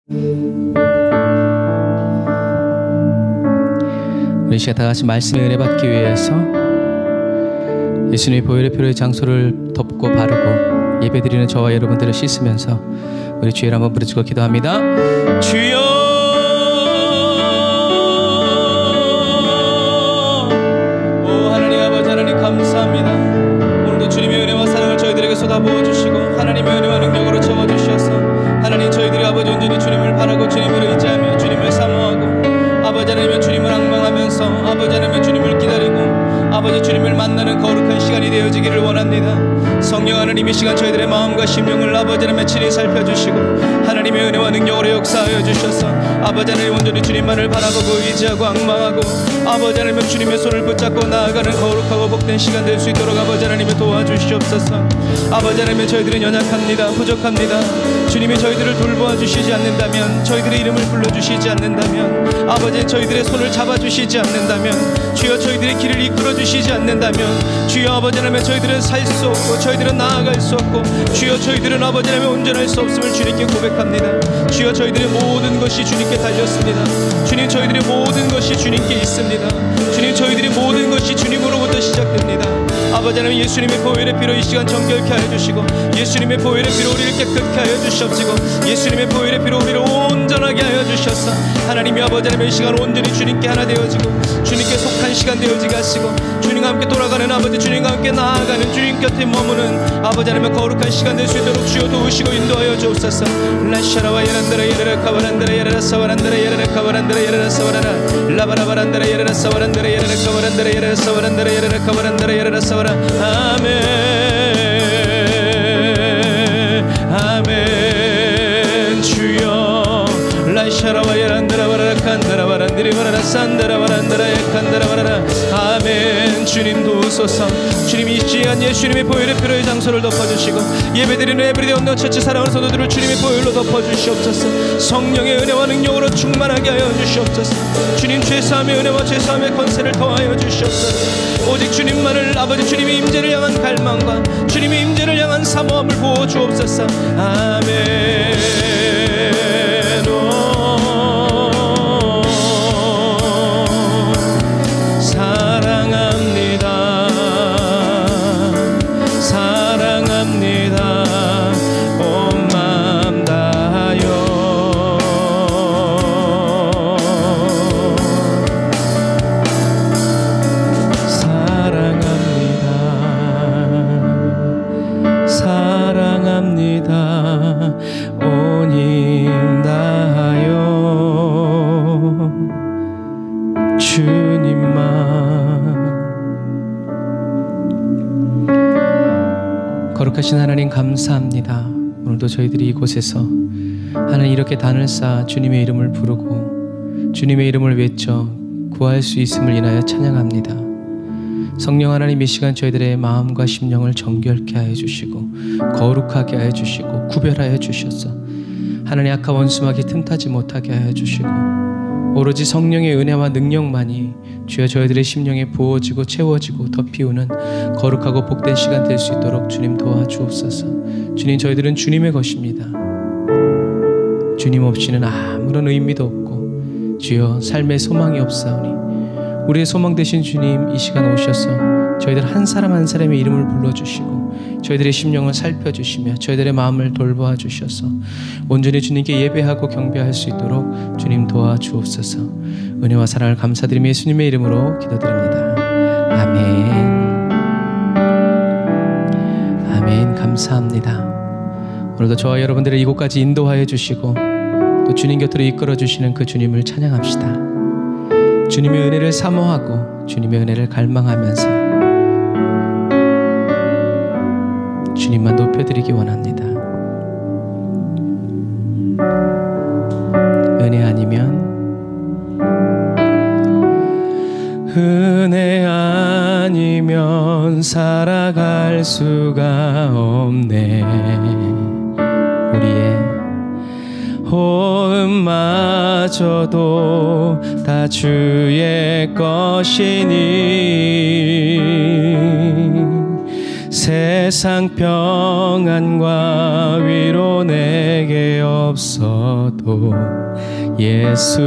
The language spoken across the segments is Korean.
우리 시간 다 같이 말씀의 은혜 받기 위해서 예수님의 보혈의 피로의 장소를 덮고 바르고 예배드리는 저와 여러분들을 씻으면서 우리 주의를 한번 부르짖고 기도합니다. 주여, 오 하나님 아버지, 하나님 감사합니다. 오늘도 주님의 은혜와 사랑을 저희들에게 쏟아부어 주시고 하나님의 은혜와 능력으로 채워주셔서 하나님, 저희들이 아버지 온전히 주님을 바라고 주님을 의지하며 주님을 사모하고 아버지 하나님의 주님을 앙망하면서 아버지 하나님의 주님을 기다리고 아버지 주님을 만나는 거룩한 시간이 되어지기를 원합니다. 성령 하나님, 이 시간 저희들의 마음과 심령을 아버지 하나님의 친히 살펴주시고 하나님의 은혜와 능력으로 역사하여 주셔서 아버지 하나님 온전히 주님만을 바라보고 의지하고 앙망하고 아버지 하나님의 주님의 손을 붙잡고 나아가는 거룩하고 복된 시간 될 수 있도록 아버지 하나님의 도와주시옵소서. 아버지 하나님의 저희들은 연약합니다. 부족합니다. 주님이 저희들을 돌보아 주시지 않는다면, 저희들의 이름을 불러주시지 않는다면, 아버지 저희들의 손을 잡아주시지 않는다면, 주여 저희들의 길을 이끌어 주시지 않는다면, 주여 아버지 하나님 저희들은 살 수 없고 저희들은 나아갈 수 없고 주여 저희들은 아버지 하나님 온전할 수 없음을 주님께 고백합니다. 주여 저희들의 모든 것이 주님께 달렸습니다. 주님, 저희들의 모든 것이 주님께 있습니다. 주님, 저희들의 모든 것이 주님으로부터 시작됩니다. 아버지 하나님, 예수님의 보혈의 피로 이 시간 정결케 하여 주시고 예수님의 보혈의 피로 우리를 깨끗게 하여 주시옵시고 예수님의 보혈의 피로 우리를 온전하게 하여 주셔서 하나님이 아버지 하나님 이 시간 온전히 주님께 하나 되어지고 주님께 속한 시간 되어지게 하시고 주님과 함께 돌아가는 아버지, 주님과 함께 나아가는 주님 곁에 머무는 아버지 하나님의 거룩한 시간 될 수 있도록 주여 도우시고 인도하여 주옵소서. 라샤라와 예란드라 예레라 카바란드라 예레라 사와란드라 예레라 카바란드라 예레라 사와라라 라바라바란드라 예레라 사와란드라 예레라 카바란드라 예레라 사와란드라 예레라 카바란드라 예레라 사와라. 아멘 아멘. 주여 라샤라와 예란드라 바라라 칸다라 바란드리 바라라 산다라 바란드라 에칸다라 바라라. 아멘. 주님 도우소서. 주님, 이 시간 예수님의 보혈의 피로의 장소를 덮어주시고 예배드리는 에브리데이 온더 처치 사랑하는 성도들을 주님의 보혈로 덮어주시옵소서. 성령의 은혜와 능력으로 충만하게 하여 주시옵소서. 주님, 죄사함의 은혜와 죄사함의 권세를 더하여 주시옵소서. 오직 주님만을 아버지 주님의 임재를 향한 갈망과 주님의 임재를 향한 사모함을 부어 주옵소서. 아멘. 거룩하신 하나님 감사합니다. 오늘도 저희들이 이곳에서 하나님 이렇게 단을 쌓아 주님의 이름을 부르고 주님의 이름을 외쳐 구할 수 있음을 인하여 찬양합니다. 성령 하나님, 이 시간 저희들의 마음과 심령을 정결케 하여 주시고 거룩하게 하여 주시고 구별하여 주셔서 하나님 악한 원수마귀 틈타지 못하게 하여 주시고 오로지 성령의 은혜와 능력만이 주여 저희들의 심령에 부어지고 채워지고 덮이우는 거룩하고 복된 시간 될 수 있도록 주님 도와주옵소서. 주님, 저희들은 주님의 것입니다. 주님 없이는 아무런 의미도 없고 주여 삶의 소망이 없사오니 우리의 소망 되신 주님, 이 시간 오셔서 저희들 한 사람 한 사람의 이름을 불러주시고 저희들의 심령을 살펴주시며 저희들의 마음을 돌보아 주셔서 온전히 주님께 예배하고 경배할 수 있도록 주님 도와주옵소서. 은혜와 사랑을 감사드리며 예수님의 이름으로 기도드립니다. 아멘. 아멘. 감사합니다. 오늘도 저와 여러분들을 이곳까지 인도하여 주시고 또 주님 곁으로 이끌어 주시는 그 주님을 찬양합시다. 주님의 은혜를 사모하고 주님의 은혜를 갈망하면서 주님만 높여드리기 원합니다. 은혜 아니면 은혜 아니면 살아갈 수가 없네. 우리의 호흡마저도 다 주의 것이니 세상 평안과 위로 내게 없어도 없어도 예수,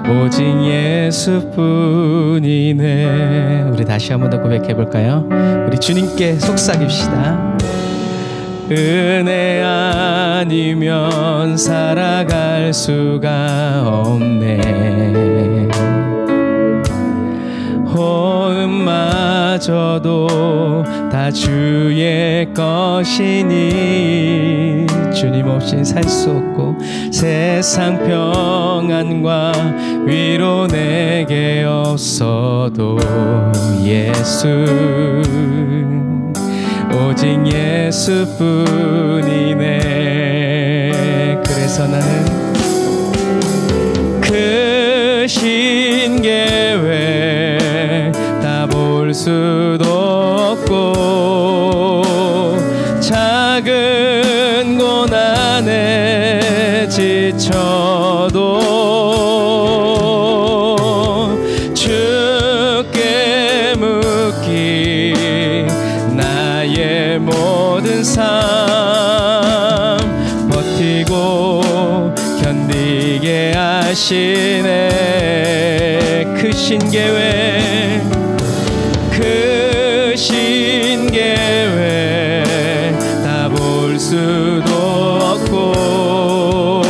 오직 예수뿐이네. 우리 다시 한 번 더 고백해 볼까요? 우리 주님께 속삭입시다. 은혜 아니면 살아갈 수가 없네. 호흡마저도 다 주의 것이니 주님 없인 살 수 없고 세상 평안과 위로 내게 없어도 예수, 오직 예수뿐이네. 그래서 나는 크신 계획 다 볼 수도 없고 작은 고난에 지쳐도 주께 묻기 나의 모든 삶 버티고 견디게 하시네. 크신 계획, 크신 계획 다 볼 수도 없고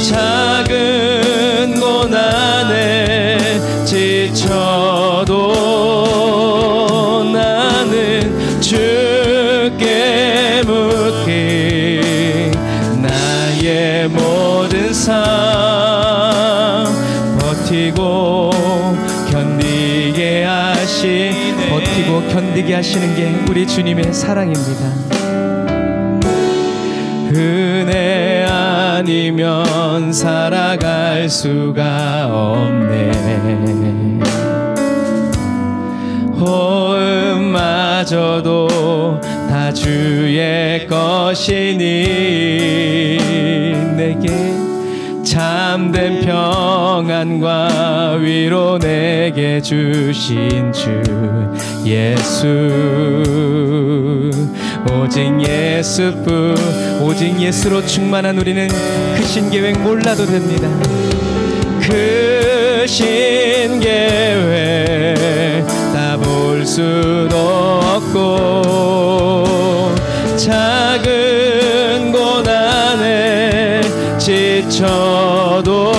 작은 고난에 지쳐도 나는 주께 묻기 나의 모든 삶 버티고 견디게 하시네. 버티고 견디게 하시는 게 우리 주님의 사랑입니다. 은혜 아니면 살아갈 수가 없네. 호흡마저도 다 주의 것이니 내게 참된 평안과 위로 내게 주신 주 예수, 오직 예수뿐. 오직 예수로 충만한 우리는 크신 계획 몰라도 됩니다. 크신 계획 다 볼 수도 없고 작은 고난에 지쳐도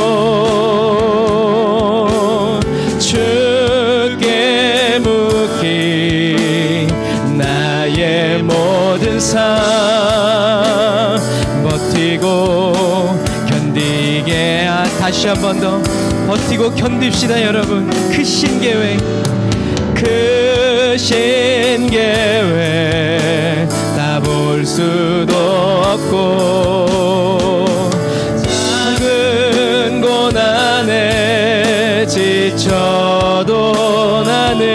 주께 묻기 나의 모든 삶 버티고 견디게 다시 한 번 더 버티고 견딥시다. 여러분, 크신 계획, 크신 계획 다 볼 수도 없고 작은 고난에 지쳐도 나는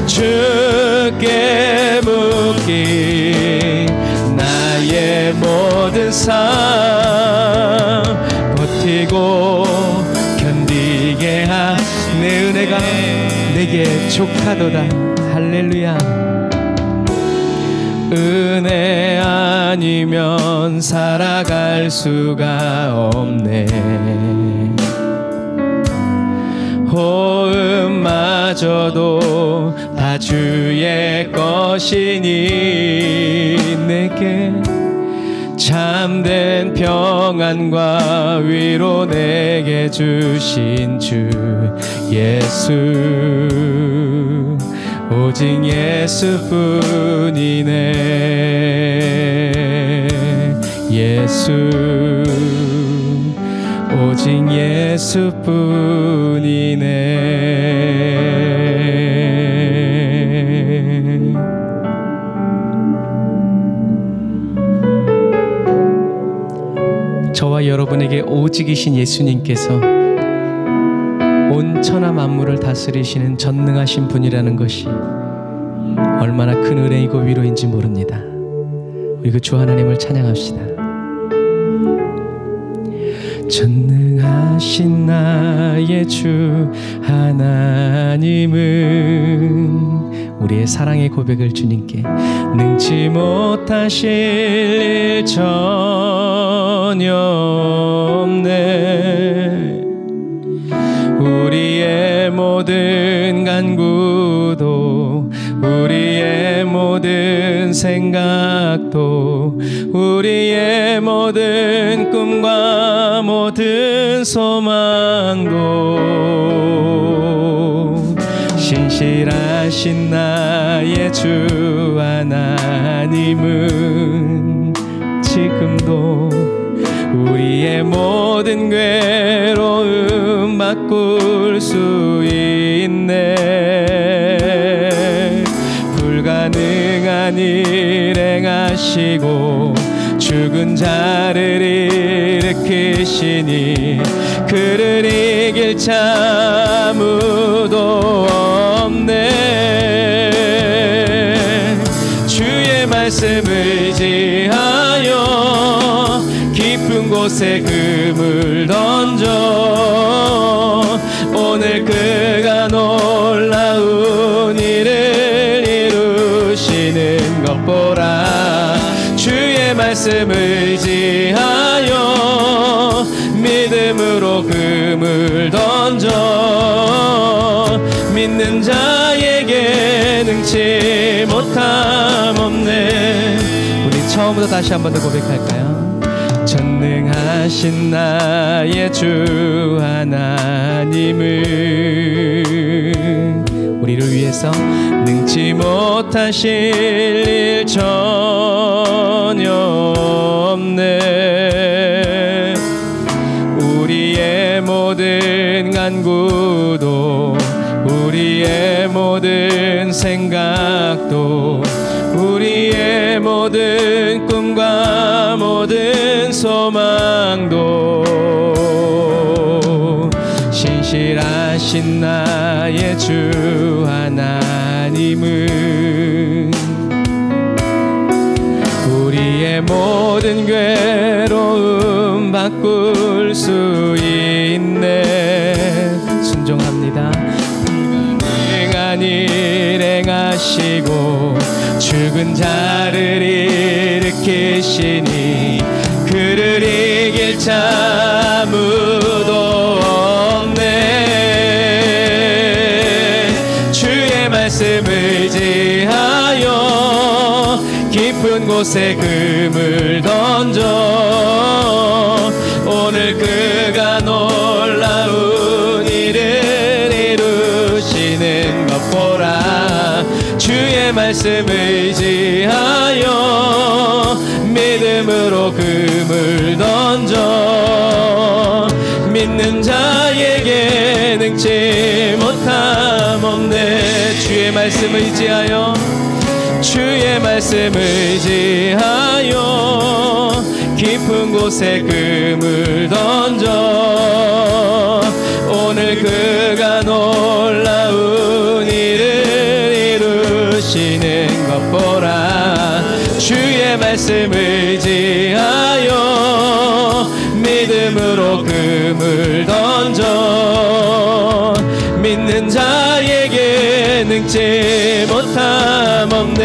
주께 묻기 나의 모든 삶 버티고 견디게 내 은혜가 내게 족하도다. 할렐루야. 은혜 아니면 살아갈 수가 없네. 호흡마저도 다 주의 것이니 내게 참된 평안과 위로 내게 주신 주 예수, 오직 예수뿐이네. 예수, 오직 예수뿐이네. 저와 여러분에게 오직이신 예수님께서 온 천하 만물을 다스리시는 전능하신 분이라는 것이 얼마나 큰 은혜이고 위로인지 모릅니다. 우리 그 주 하나님을 찬양합시다. 전능하신 나의 주 하나님은 우리의 사랑의 고백을 주님께 능치 못하실 일 전혀 없네. 우리의 모든 간구도 우리의 모든 생각도 우리의 모든 꿈과 모든 소망도 신실하신 나의 주 하나님은 지금도 우리의 모든 괴로움 바꿀 수 있네. 불가능한 일 행하시고 죽은 자를 일으키시니 그를 이길 자 아무도 없네. 주의 말씀 의지하여 깊은 곳에 금을 던져 오늘 그가 놀라운 일을 이루시는 것 보라. 주의 말씀 의지하여 믿음으로 금을 던져 믿는 자에게 능치 못함 없네. 우리 처음부터 다시 한 번 더 고백할까요? 전능하신 나의 주 하나님은 우리를 위해서 능치 못하실 일 전혀 없네. 우리의 모든 간구도 우리의 모든 생각도 우리의 모든 꿈과 모든 소망도 신실하신 나의 주 하나님은 우리의 모든 괴로움 바꿀 수 있네. 순종합니다. 불가능한 일 행하시고 죽은 자를 일으키시니 그를 이길 자 아무도 없네. 주의 말씀 의지하여 깊은 곳에 금을 던져 오늘 그가 놀라운 일을 이루시는 것 보라. 주의 말씀 의지하여 믿음으로 금을 던져 믿는 자에게 능치 못함 없네. 주의 말씀 의지하여 주의 말씀 의지하여 깊은 곳에 금을 던져 오늘 그가 놀라운 일을 이루시는 것 보라. 주의 말씀 의지하여 믿음으로 금을 던져 믿는 자에게 능치 못함 없네.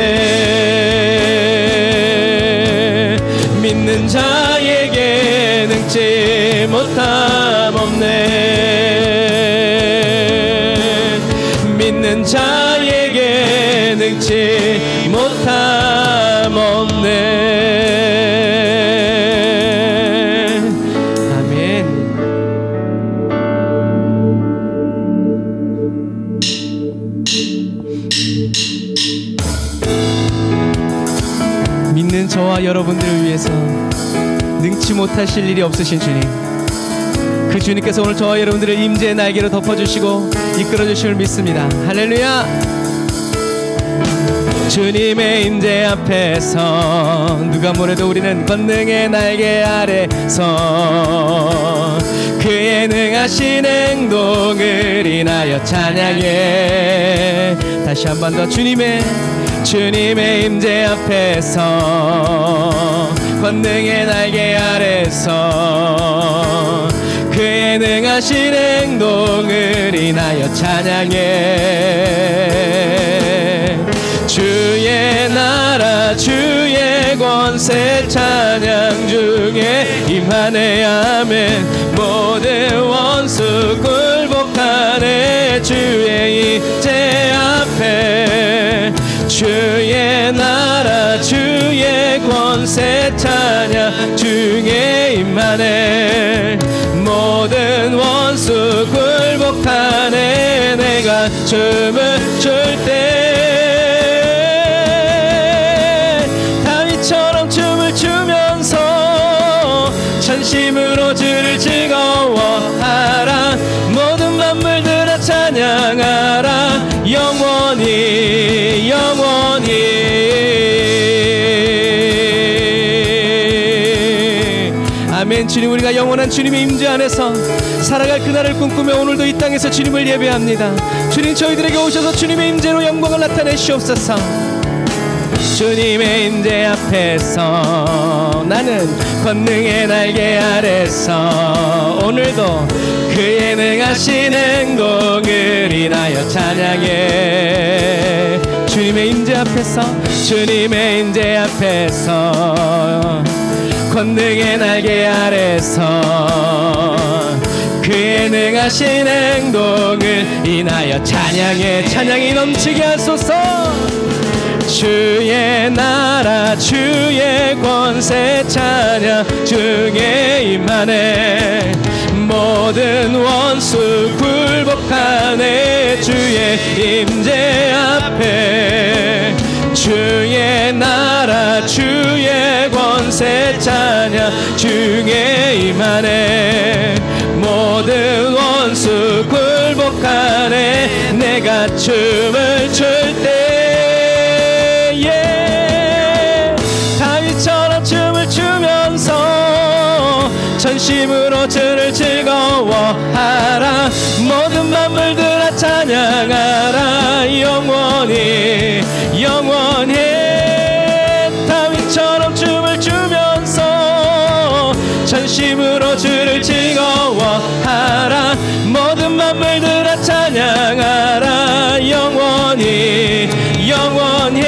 믿는 자에게 능치 못함 없네. 믿는 자에게 능치 못함 없네. 아멘. 믿는 저와 여러분들을 위해서 능치 못하실 일이 없으신 주님, 그 주님께서 오늘 저와 여러분들을 임재의 날개로 덮어주시고 이끌어주심을 믿습니다. 할렐루야. 주님의 임재 앞에서 누가 뭐래도 우리는 권능의 날개 아래서 그의 능하신 행동을 인하여 찬양해. 다시 한 번 더. 주님의 임재 앞에서 권능의 날개 아래서 그의 능하신 행동을 인하여 찬양해. 주의 나라 주의 권세 찬양 중에 임하네. 아멘. 모든 원수 굴복하네. 주의 임재 앞에 주의 나라 주의 권세 찬양 중에 임하네. 모든 원수 굴복하네. 내가 춤을 출 때 다윗처럼 춤을 추면서 전심으로 주를 즐거워하라. 모든 만물들아 찬양하라. 영원히 영원히. 아멘. 주님, 우리가 영원한 주님의 임재 안에서 살아갈 그날을 꿈꾸며 오늘도 이 땅에서 주님을 예배합니다. 주님, 저희들에게 오셔서 주님의 임재로 영광을 나타내시옵소서. 주님의 임재 앞에서 나는 권능의 날개 아래서 오늘도 그의 능하신 행동을 인하여 찬양해. 주님의 임재 앞에서 주님의 임재 앞에서 권능의 날개 아래서 그의 능하신 행동을 인하여 찬양해. 찬양이 넘치게 하소서. 주의 나라 주의 권세 찬양 중에 임하네. 모든 원수 굴복하네. 주의 임재 앞에 주의 나라 주의 권세 찬양 중에 임하네. 모든 원수 굴복하네. 내가 춤을 출 때에 다윗처럼 춤을 추면서 전심으로 주를 즐거워하라. 모든 만물들아 찬양하라. 영원히 영원히. 다윗처럼 춤을 추면서 전심으로 주를 즐거워하라. 모든 만물들아 찬양하라. 영원히 영원히.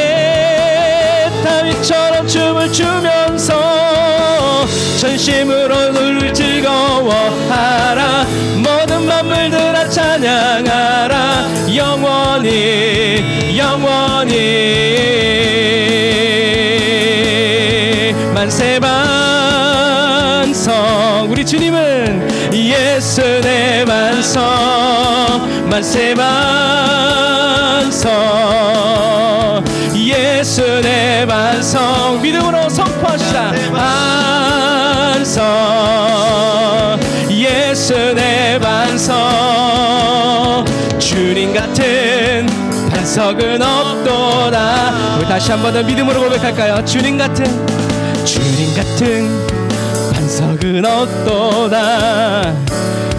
다윗처럼 춤을 추면서 전심으로 주를 즐거워하라. 모든 만물들아 찬양하라. 영원히 영원히. 만세 반성. 우리 주님은 예수 내 반성. 만세 반성. 예수 내 반성. 믿음으로 선포하시다. 반성. 예수 내 반성. 주님 같은 반석은 없도다. 우리 다시 한 번 더 믿음으로 고백할까요? 주님 같은 반석은 없도다.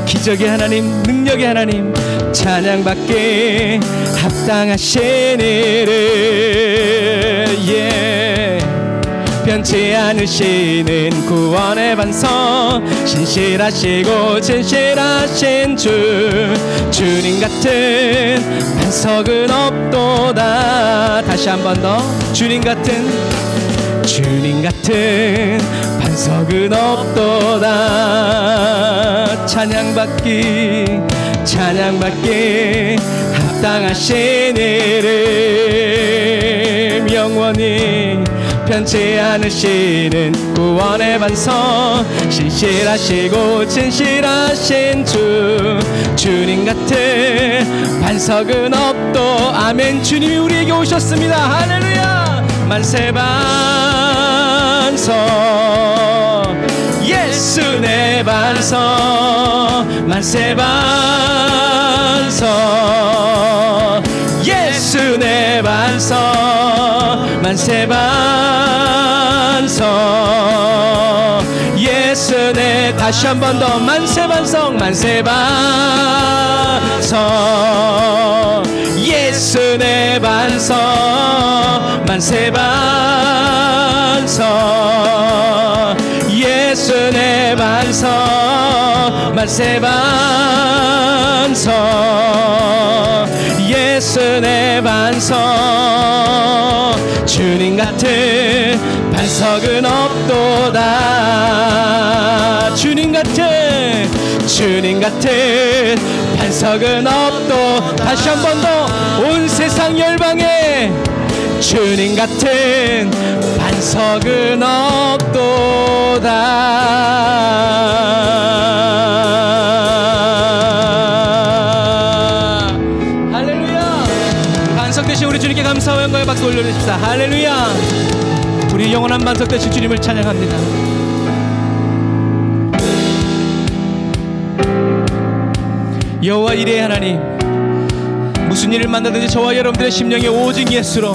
기적의 하나님, 능력의 하나님, 찬양받기 합당하신 이를 변치 않으시는 구원의 반석. 신실하시고 진실하신 주님 같은 반석은 없도다. 다시 한 번 더. 주님 같은 반석은 없도다. 찬양받기 합당하신 이름. 영원히 변치 않으시는 구원의 반석. 신실하시고 진실하신 주님 같은 반석은 없도. 아멘. 주님이 우리에게 오셨습니다. 할렐루야. 만세 반석. 예수 내 반석. 만세 반석. 예수 내 반석. 만세 반석. 예수 내. 다시 한 번 더. 만세 반석. 만세 반석. 예수 내 반석. 만세 반석. 예수 내 반석. 만세 반석 예수 내 반석 주님 같은 반석은 없도다 주님 같은 반석은 없도 다시 한 번 더 온 세상 열방에 주님 같은 반석은 없도다. 할렐루야. 반석 되신 우리 주님께 감사와 영광의 박수 올려주십시다. 할렐루야. 우리 영원한 반석 되신 주님을 찬양합니다. 여호와 이레의 하나님, 무슨 일을 만나든지 저와 여러분들의 심령에 오직 예수로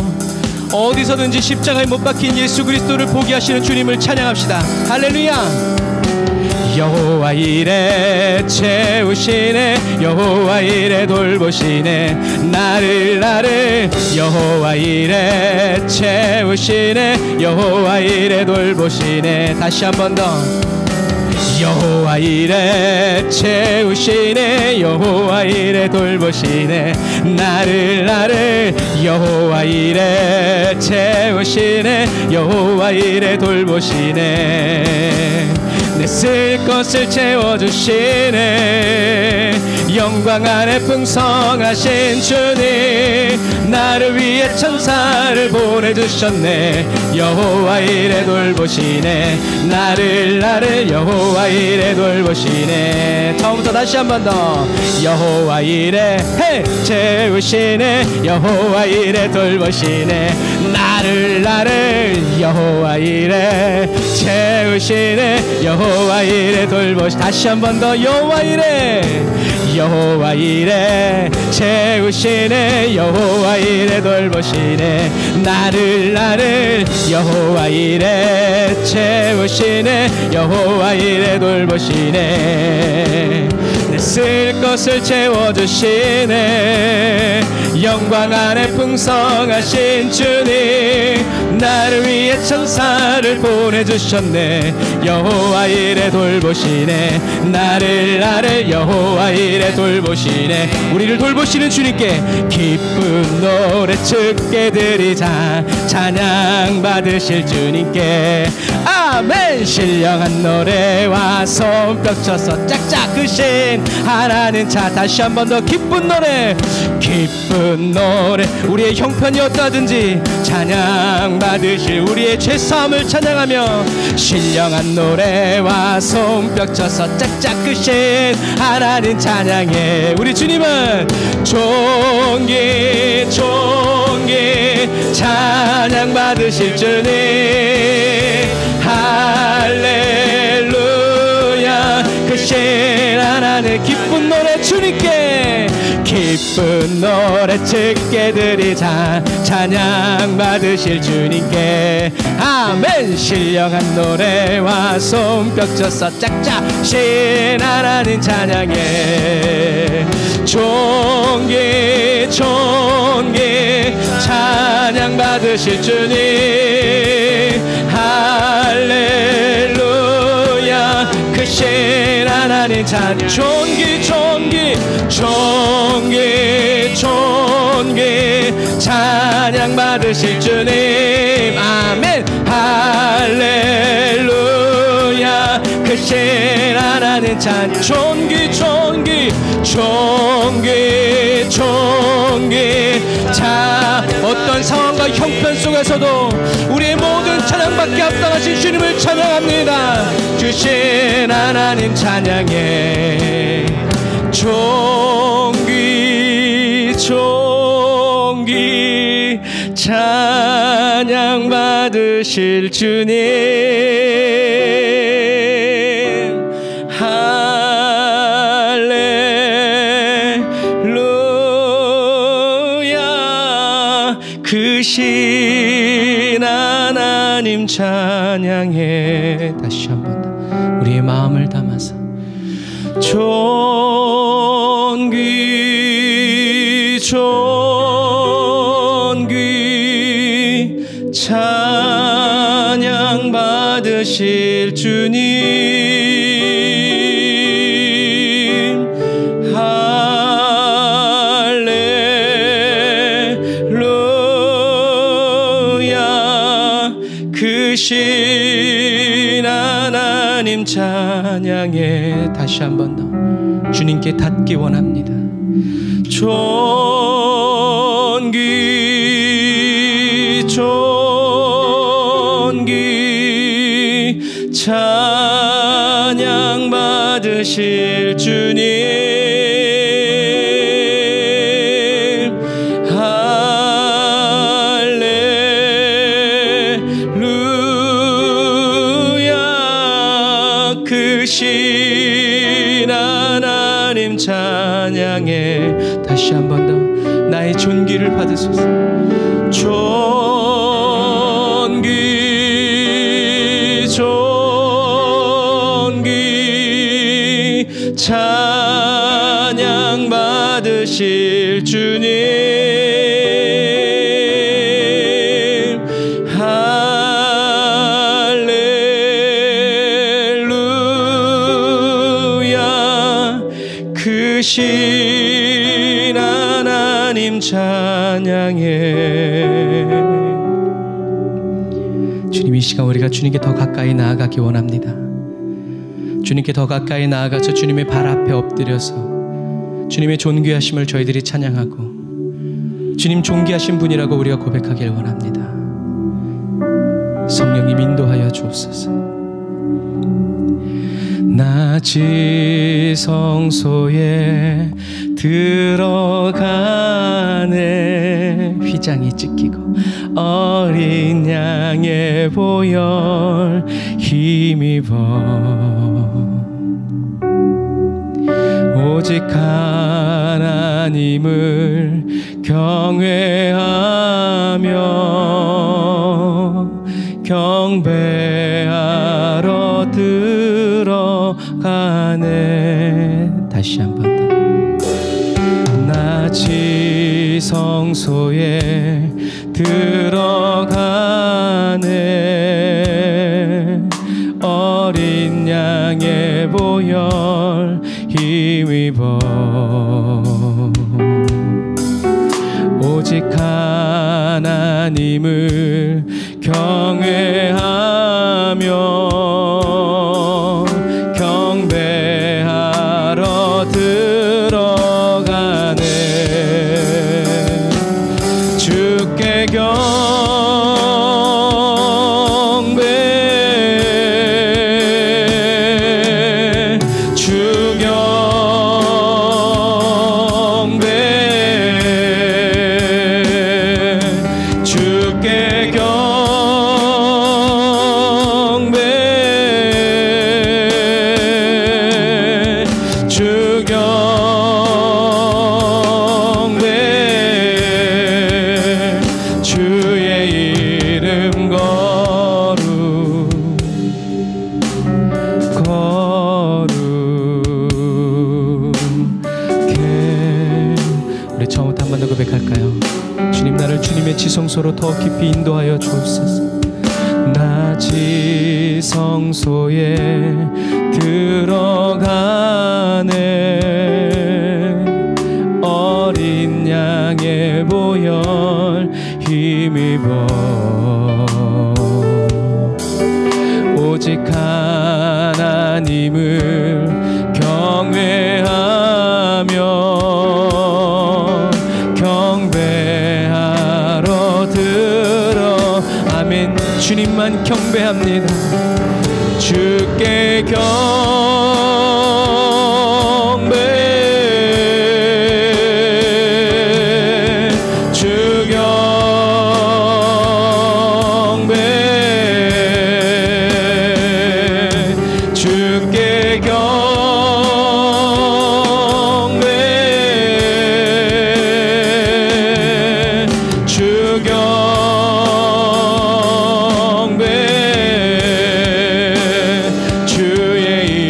어디서든지 십자가에 못 박힌 예수 그리스도를 보게 하시는 주님을 찬양합시다. 할렐루야. 여호와 이레 채우시네 여호와 이레 돌보시네 나를 여호와 이레 채우시네 여호와 이레 돌보시네 다시 한 번 더 여호와 이레 채우시네 여호와 이레 돌보시네 나를 여호와 이레 채우시네 여호와 이레 돌보시네 내 쓸 것을 채워주시네 영광 안에 풍성하신 주님 나를 위해 천사를 보내주셨네 여호와 이레 돌보시네 나를 여호와 이레 돌보시네 처음부터 다시 한 번 더 여호와 이레 채우시네 여호와 이레 돌보시네 나를 여호와 이레 채우시네 여호와 이레 돌보시 다시 한 번 더 여호와 이레 채우시네 여호와 이레 돌보시네 나를 여호와 이레 채우시네 여호와 이레 돌보시네 내 쓸 것을 채워주시네 영광 안에 풍성하신 주님 나를 위해 천사를 보내주셨네 여호와 이레 돌보시네 나를 여호와 이레 돌보시네 우리를 돌보시는 주님께 기쁜 노래 주께 드리자 찬양 받으실 주님께 아멘 신령한 노래와 손뼉 쳐서 짝짝 크신 하나님 자 다시 한 번 더 기쁜 노래 우리의 형편이 어떠하든지 찬양 받으실 우리의 죄사함을 찬양하며 신령한 노래와 손뼉 쳐서 짝짝 크신 하나님 찬양해 우리 주님은 존귀 찬양 받으실 주님 할렐루야 크신 하나님 기쁜 노래 주님께 기쁜 노래 주께 드리자 찬양 받으실 주님께 아멘 신령한 노래와 손뼉 쳐서 짝짝 신 하나님 찬양해 존귀 찬양 받으실 주님 할렐루야 크신 하나님 찬양 존귀 찬양 받으실 주님 아멘 할렐루야 크신 하나님 찬양 존귀 자 어떤 상황과 형편 속에서도 우리의 모든 찬양받게 합당하신 주님을 찬양합니다 주신 하나님 찬양해 존귀 찬양 받으실 주님 할렐루야 크신 하나님 찬양해 다시 한 번 더 우리의 마음을 담아서 존귀 찬양 받으실 주님 하나님 찬양해. 다시 한 번 더 주님께 닿기 원합니다. 존귀 존귀 찬양 받으실 주님, 크신 하나님 찬양해. 다시 한 번 더 나의 존귀를 받으소서. 존귀 존귀 찬양 받으실 주님, 크신 하나님 찬양해. 주님, 이 시간 우리가 주님께 더 가까이 나아가기 원합니다. 주님께 더 가까이 나아가서 주님의 발 앞에 엎드려서 주님의 존귀하심을 저희들이 찬양하고 주님 존귀하신 분이라고 우리가 고백하길 원합니다. 성령님 인도하여 주옵소서. 나 지성소에 들어가네. 휘장이 찢기고 어린 양의 보혈 힘입어 오직 하나님을 경외하며 경배하러 들어가네. 다시 한 번 더. 나 지성소에 들어가네. 어린 양의 보혈 힘입어 오직 하나님을 경외하며 경배하러 들어가네. 주께 경배, 주 경배, 주께 경배, 주 경배, 주의 이름 거룩해. 우리 처음부터 한 번 더 고백할까요? 주님, 나를 주님의 지성소로 더 깊이 인도하여 주옵소서. 나 지성소에 들어가네. 어린 양의 보혈 힘입어 오직 하나님을 경외하며 경배하러 들어. 아멘. 주님만 경배합니다. 주께 경배, 주 경배, 주께 경배, 주 경배, 주의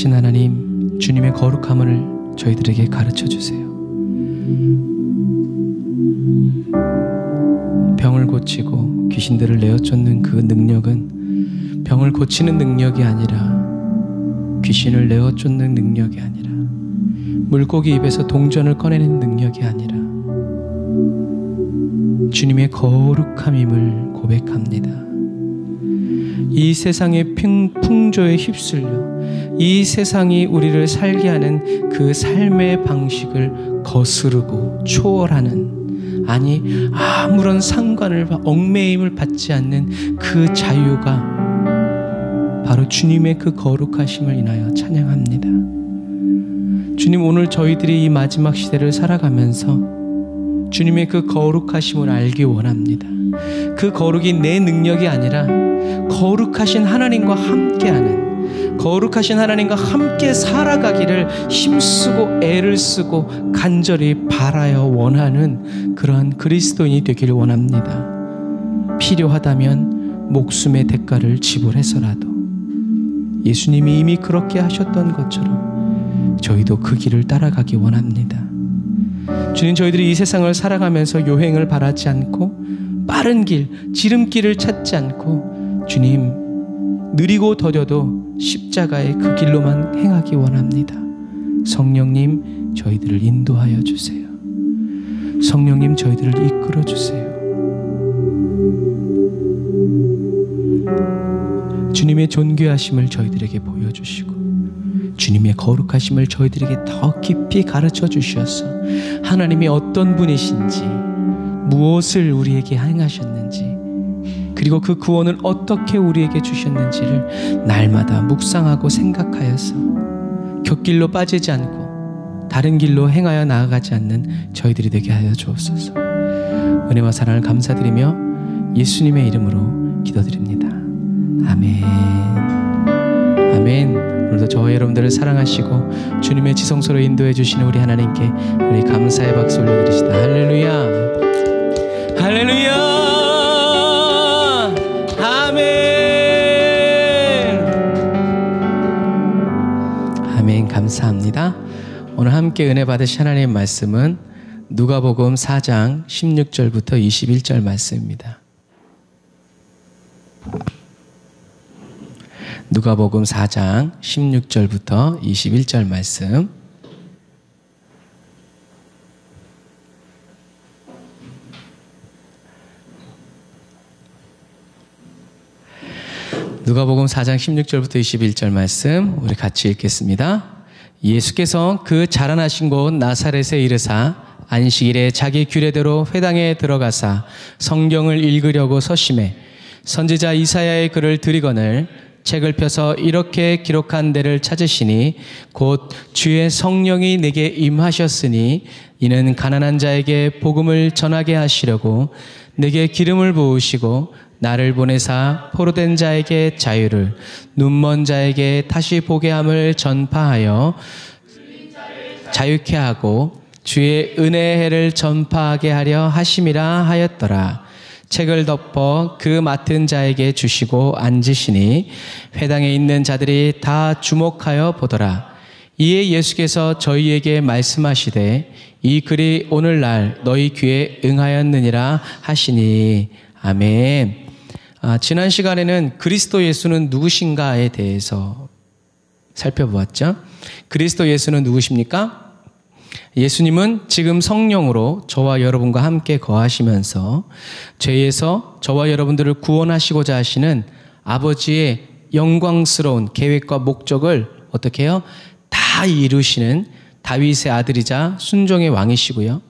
거룩하신 하나님, 주님의 거룩함을 저희들에게 가르쳐 주세요. 병을 고치고 귀신들을 내어 쫓는 그 능력은 병을 고치는 능력이 아니라, 귀신을 내어 쫓는 능력이 아니라, 물고기 입에서 동전을 꺼내는 능력이 아니라 주님의 거룩함임을 고백합니다. 이 세상의 풍조에 휩쓸려 이 세상이 우리를 살게 하는 그 삶의 방식을 거스르고 초월하는, 아니 아무런 상관을 얽매임을 받지 않는 그 자유가 바로 주님의 그 거룩하심을 인하여 찬양합니다. 주님, 오늘 저희들이 이 마지막 시대를 살아가면서 주님의 그 거룩하심을 알기 원합니다. 그 거룩이 내 능력이 아니라 거룩하신 하나님과 함께하는, 거룩하신 하나님과 함께 살아가기를 힘쓰고 애를 쓰고 간절히 바라여 원하는 그러한 그리스도인이 되기를 원합니다. 필요하다면 목숨의 대가를 지불해서라도 예수님이 이미 그렇게 하셨던 것처럼 저희도 그 길을 따라가기 원합니다. 주님, 저희들이 이 세상을 살아가면서 요행을 바라지 않고 빠른 길, 지름길을 찾지 않고 주님, 느리고 더뎌도 십자가의 그 길로만 행하기 원합니다. 성령님, 저희들을 인도하여 주세요. 성령님, 저희들을 이끌어 주세요. 주님의 존귀하심을 저희들에게 보여주시고 주님의 거룩하심을 저희들에게 더 깊이 가르쳐 주셔서 하나님이 어떤 분이신지, 무엇을 우리에게 행하셨는지, 그리고 그 구원을 어떻게 우리에게 주셨는지를 날마다 묵상하고 생각하여서 곁길로 빠지지 않고 다른 길로 행하여 나아가지 않는 저희들이 되게 하여 주옵소서. 은혜와 사랑을 감사드리며 예수님의 이름으로 기도드립니다. 아멘. 아멘. 오늘도 저와 여러분들을 사랑하시고 주님의 지성소로 인도해 주시는 우리 하나님께 우리 감사의 박수 올려드리시다. 할렐루야. 할렐루야. 아멘. 아멘. 감사합니다. 오늘 함께 은혜 받으신 하나님의 말씀은 누가복음 4장 16절부터 21절 말씀입니다. 누가복음 4장 16절부터 21절 말씀. 누가복음 4장 16절부터 21절 말씀 우리 같이 읽겠습니다. 예수께서 그 자라나신 곳 나사렛에 이르사 안식일에 자기 규례대로 회당에 들어가사 성경을 읽으려고 서심해 선지자 이사야의 글을 들이거늘 책을 펴서 이렇게 기록한 데를 찾으시니 곧 주의 성령이 내게 임하셨으니 이는 가난한 자에게 복음을 전하게 하시려고 내게 기름을 부으시고 나를 보내사 포로된 자에게 자유를, 눈먼 자에게 다시 보게 함을 전파하여 자유케 하고 주의 은혜의 해를 전파하게 하려 하심이라 하였더라. 책을 덮어 그 맡은 자에게 주시고 앉으시니 회당에 있는 자들이 다 주목하여 보더라. 이에 예수께서 저희에게 말씀하시되 이 글이 오늘날 너희 귀에 응하였느니라 하시니. 아멘. 지난 시간에는 그리스도 예수는 누구신가에 대해서 살펴보았죠. 그리스도 예수는 누구십니까? 예수님은 지금 성령으로 저와 여러분과 함께 거하시면서 죄에서 저와 여러분들을 구원하시고자 하시는 아버지의 영광스러운 계획과 목적을 어떻게 해요? 다 이루시는 다윗의 아들이자 순종의 왕이시고요.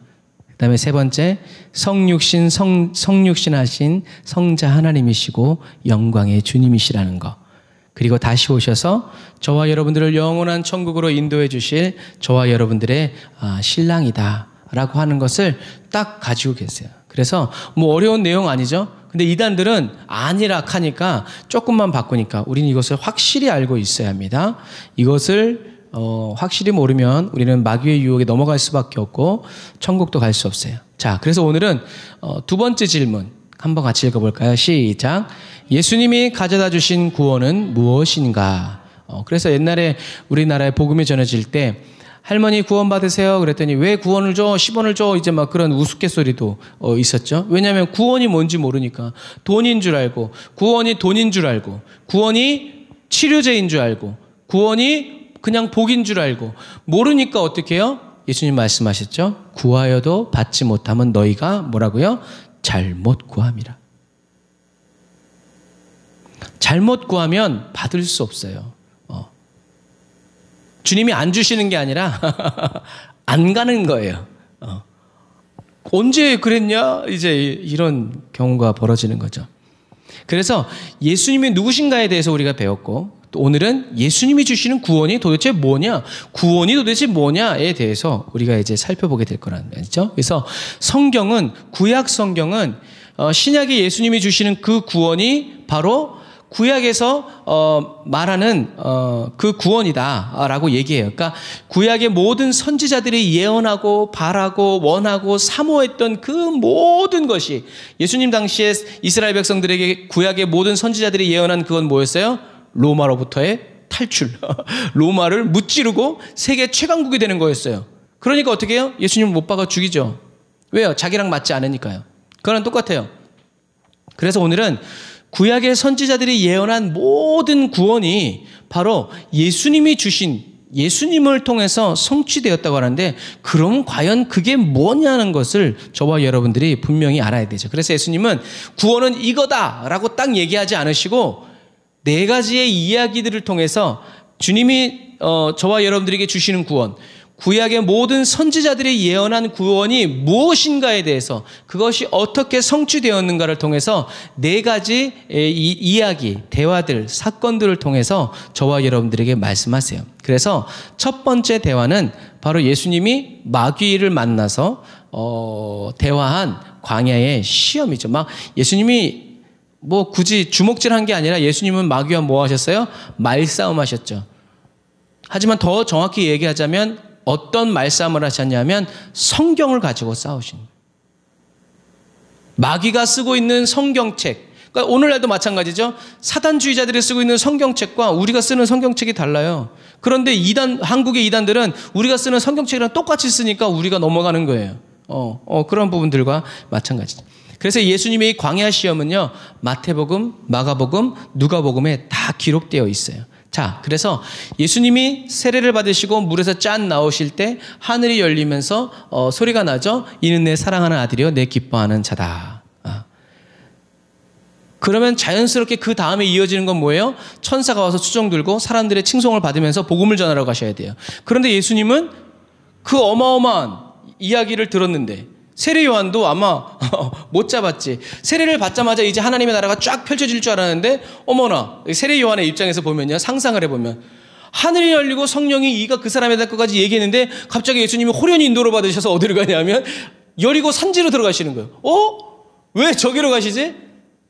그 다음에 세 번째, 성육신하신 성자 하나님이시고 영광의 주님이시라는 거. 그리고 다시 오셔서 저와 여러분들을 영원한 천국으로 인도해 주실 저와 여러분들의 신랑이다 라고 하는 것을 딱 가지고 계세요. 그래서 뭐 어려운 내용 아니죠? 근데 이단들은 아니라 하니까 조금만 바꾸니까 우리는 이것을 확실히 알고 있어야 합니다. 이것을 확실히 모르면 우리는 마귀의 유혹에 넘어갈 수밖에 없고 천국도 갈 수 없어요. 자, 그래서 오늘은 두 번째 질문 한번 같이 읽어볼까요? 시작. 예수님이 가져다 주신 구원은 무엇인가? 그래서 옛날에 우리나라에 복음이 전해질 때 할머니 구원 받으세요 그랬더니 왜 구원을 줘? 10원을 줘? 이제 막 그런 우스갯소리도 있었죠. 왜냐하면 구원이 뭔지 모르니까. 돈인 줄 알고, 구원이 돈인 줄 알고, 구원이 치료제인 줄 알고, 구원이 그냥 복인 줄 알고 모르니까 어떻게 해요? 예수님 말씀하셨죠. 구하여도 받지 못하면 너희가 뭐라고요? 잘못 구함이라. 잘못 구하면 받을 수 없어요. 주님이 안 주시는 게 아니라 안 가는 거예요. 언제 그랬냐? 이제 이런 경우가 벌어지는 거죠. 그래서 예수님이 누구신가에 대해서 우리가 배웠고, 또 오늘은 예수님이 주시는 구원이 도대체 뭐냐? 구원이 도대체 뭐냐에 대해서 우리가 이제 살펴보게 될 거라는 거죠. 그래서 성경은, 구약 성경은 신약의 예수님이 주시는 그 구원이 바로 구약에서 말하는 그 구원이다라고 얘기해요. 그러니까 구약의 모든 선지자들이 예언하고 바라고 원하고 사모했던 그 모든 것이 예수님 당시에 이스라엘 백성들에게 구약의 모든 선지자들이 예언한 그건 뭐였어요? 로마로부터의 탈출. 로마를 무찌르고 세계 최강국이 되는 거였어요. 그러니까 어떻게 해요? 예수님을 못 박아 죽이죠. 왜요? 자기랑 맞지 않으니까요. 그거랑 똑같아요. 그래서 오늘은 구약의 선지자들이 예언한 모든 구원이 바로 예수님이 주신, 예수님을 통해서 성취되었다고 하는데, 그럼 과연 그게 뭐냐는 것을 저와 여러분들이 분명히 알아야 되죠. 그래서 예수님은 구원은 이거다라고 딱 얘기하지 않으시고 4가지의 이야기들을 통해서 주님이 저와 여러분들에게 주시는 구원, 구약의 모든 선지자들이 예언한 구원이 무엇인가에 대해서, 그것이 어떻게 성취되었는가를 통해서 4가지 이야기, 대화들, 사건들을 통해서 저와 여러분들에게 말씀하세요. 그래서 첫 번째 대화는 바로 예수님이 마귀를 만나서 대화한 광야의 시험이죠. 막 예수님이 뭐 굳이 주먹질한 게 아니라 예수님은 마귀와 뭐 하셨어요? 말싸움 하셨죠. 하지만 더 정확히 얘기하자면 어떤 말싸움을 하셨냐면 성경을 가지고 싸우신 거예요. 마귀가 쓰고 있는 성경책, 그러니까 오늘날도 마찬가지죠. 사단주의자들이 쓰고 있는 성경책과 우리가 쓰는 성경책이 달라요. 그런데 한국의 이단들은 우리가 쓰는 성경책이랑 똑같이 쓰니까 우리가 넘어가는 거예요. 그런 부분들과 마찬가지죠. 그래서 예수님의 광야 시험은요, 마태복음, 마가복음, 누가복음에 다 기록되어 있어요. 자, 그래서 예수님이 세례를 받으시고 물에서 짠 나오실 때 하늘이 열리면서 소리가 나죠. 이는 내 사랑하는 아들이요 내 기뻐하는 자다. 그러면 자연스럽게 그 다음에 이어지는 건 뭐예요? 천사가 와서 수종 들고 사람들의 칭송을 받으면서 복음을 전하러 가셔야 돼요. 그런데 예수님은 그 어마어마한 이야기를 들었는데, 세례 요한도 아마 못 잡았지. 세례를 받자마자 이제 하나님의 나라가 쫙 펼쳐질 줄 알았는데, 어머나, 세례 요한의 입장에서 보면요, 상상을 해보면 하늘이 열리고 성령이 이가 그 사람에 될 것까지 얘기했는데 갑자기 예수님이 호련히 인도를 받으셔서 어디로 가냐면 여리고 산지로 들어가시는 거예요. 왜 저기로 가시지?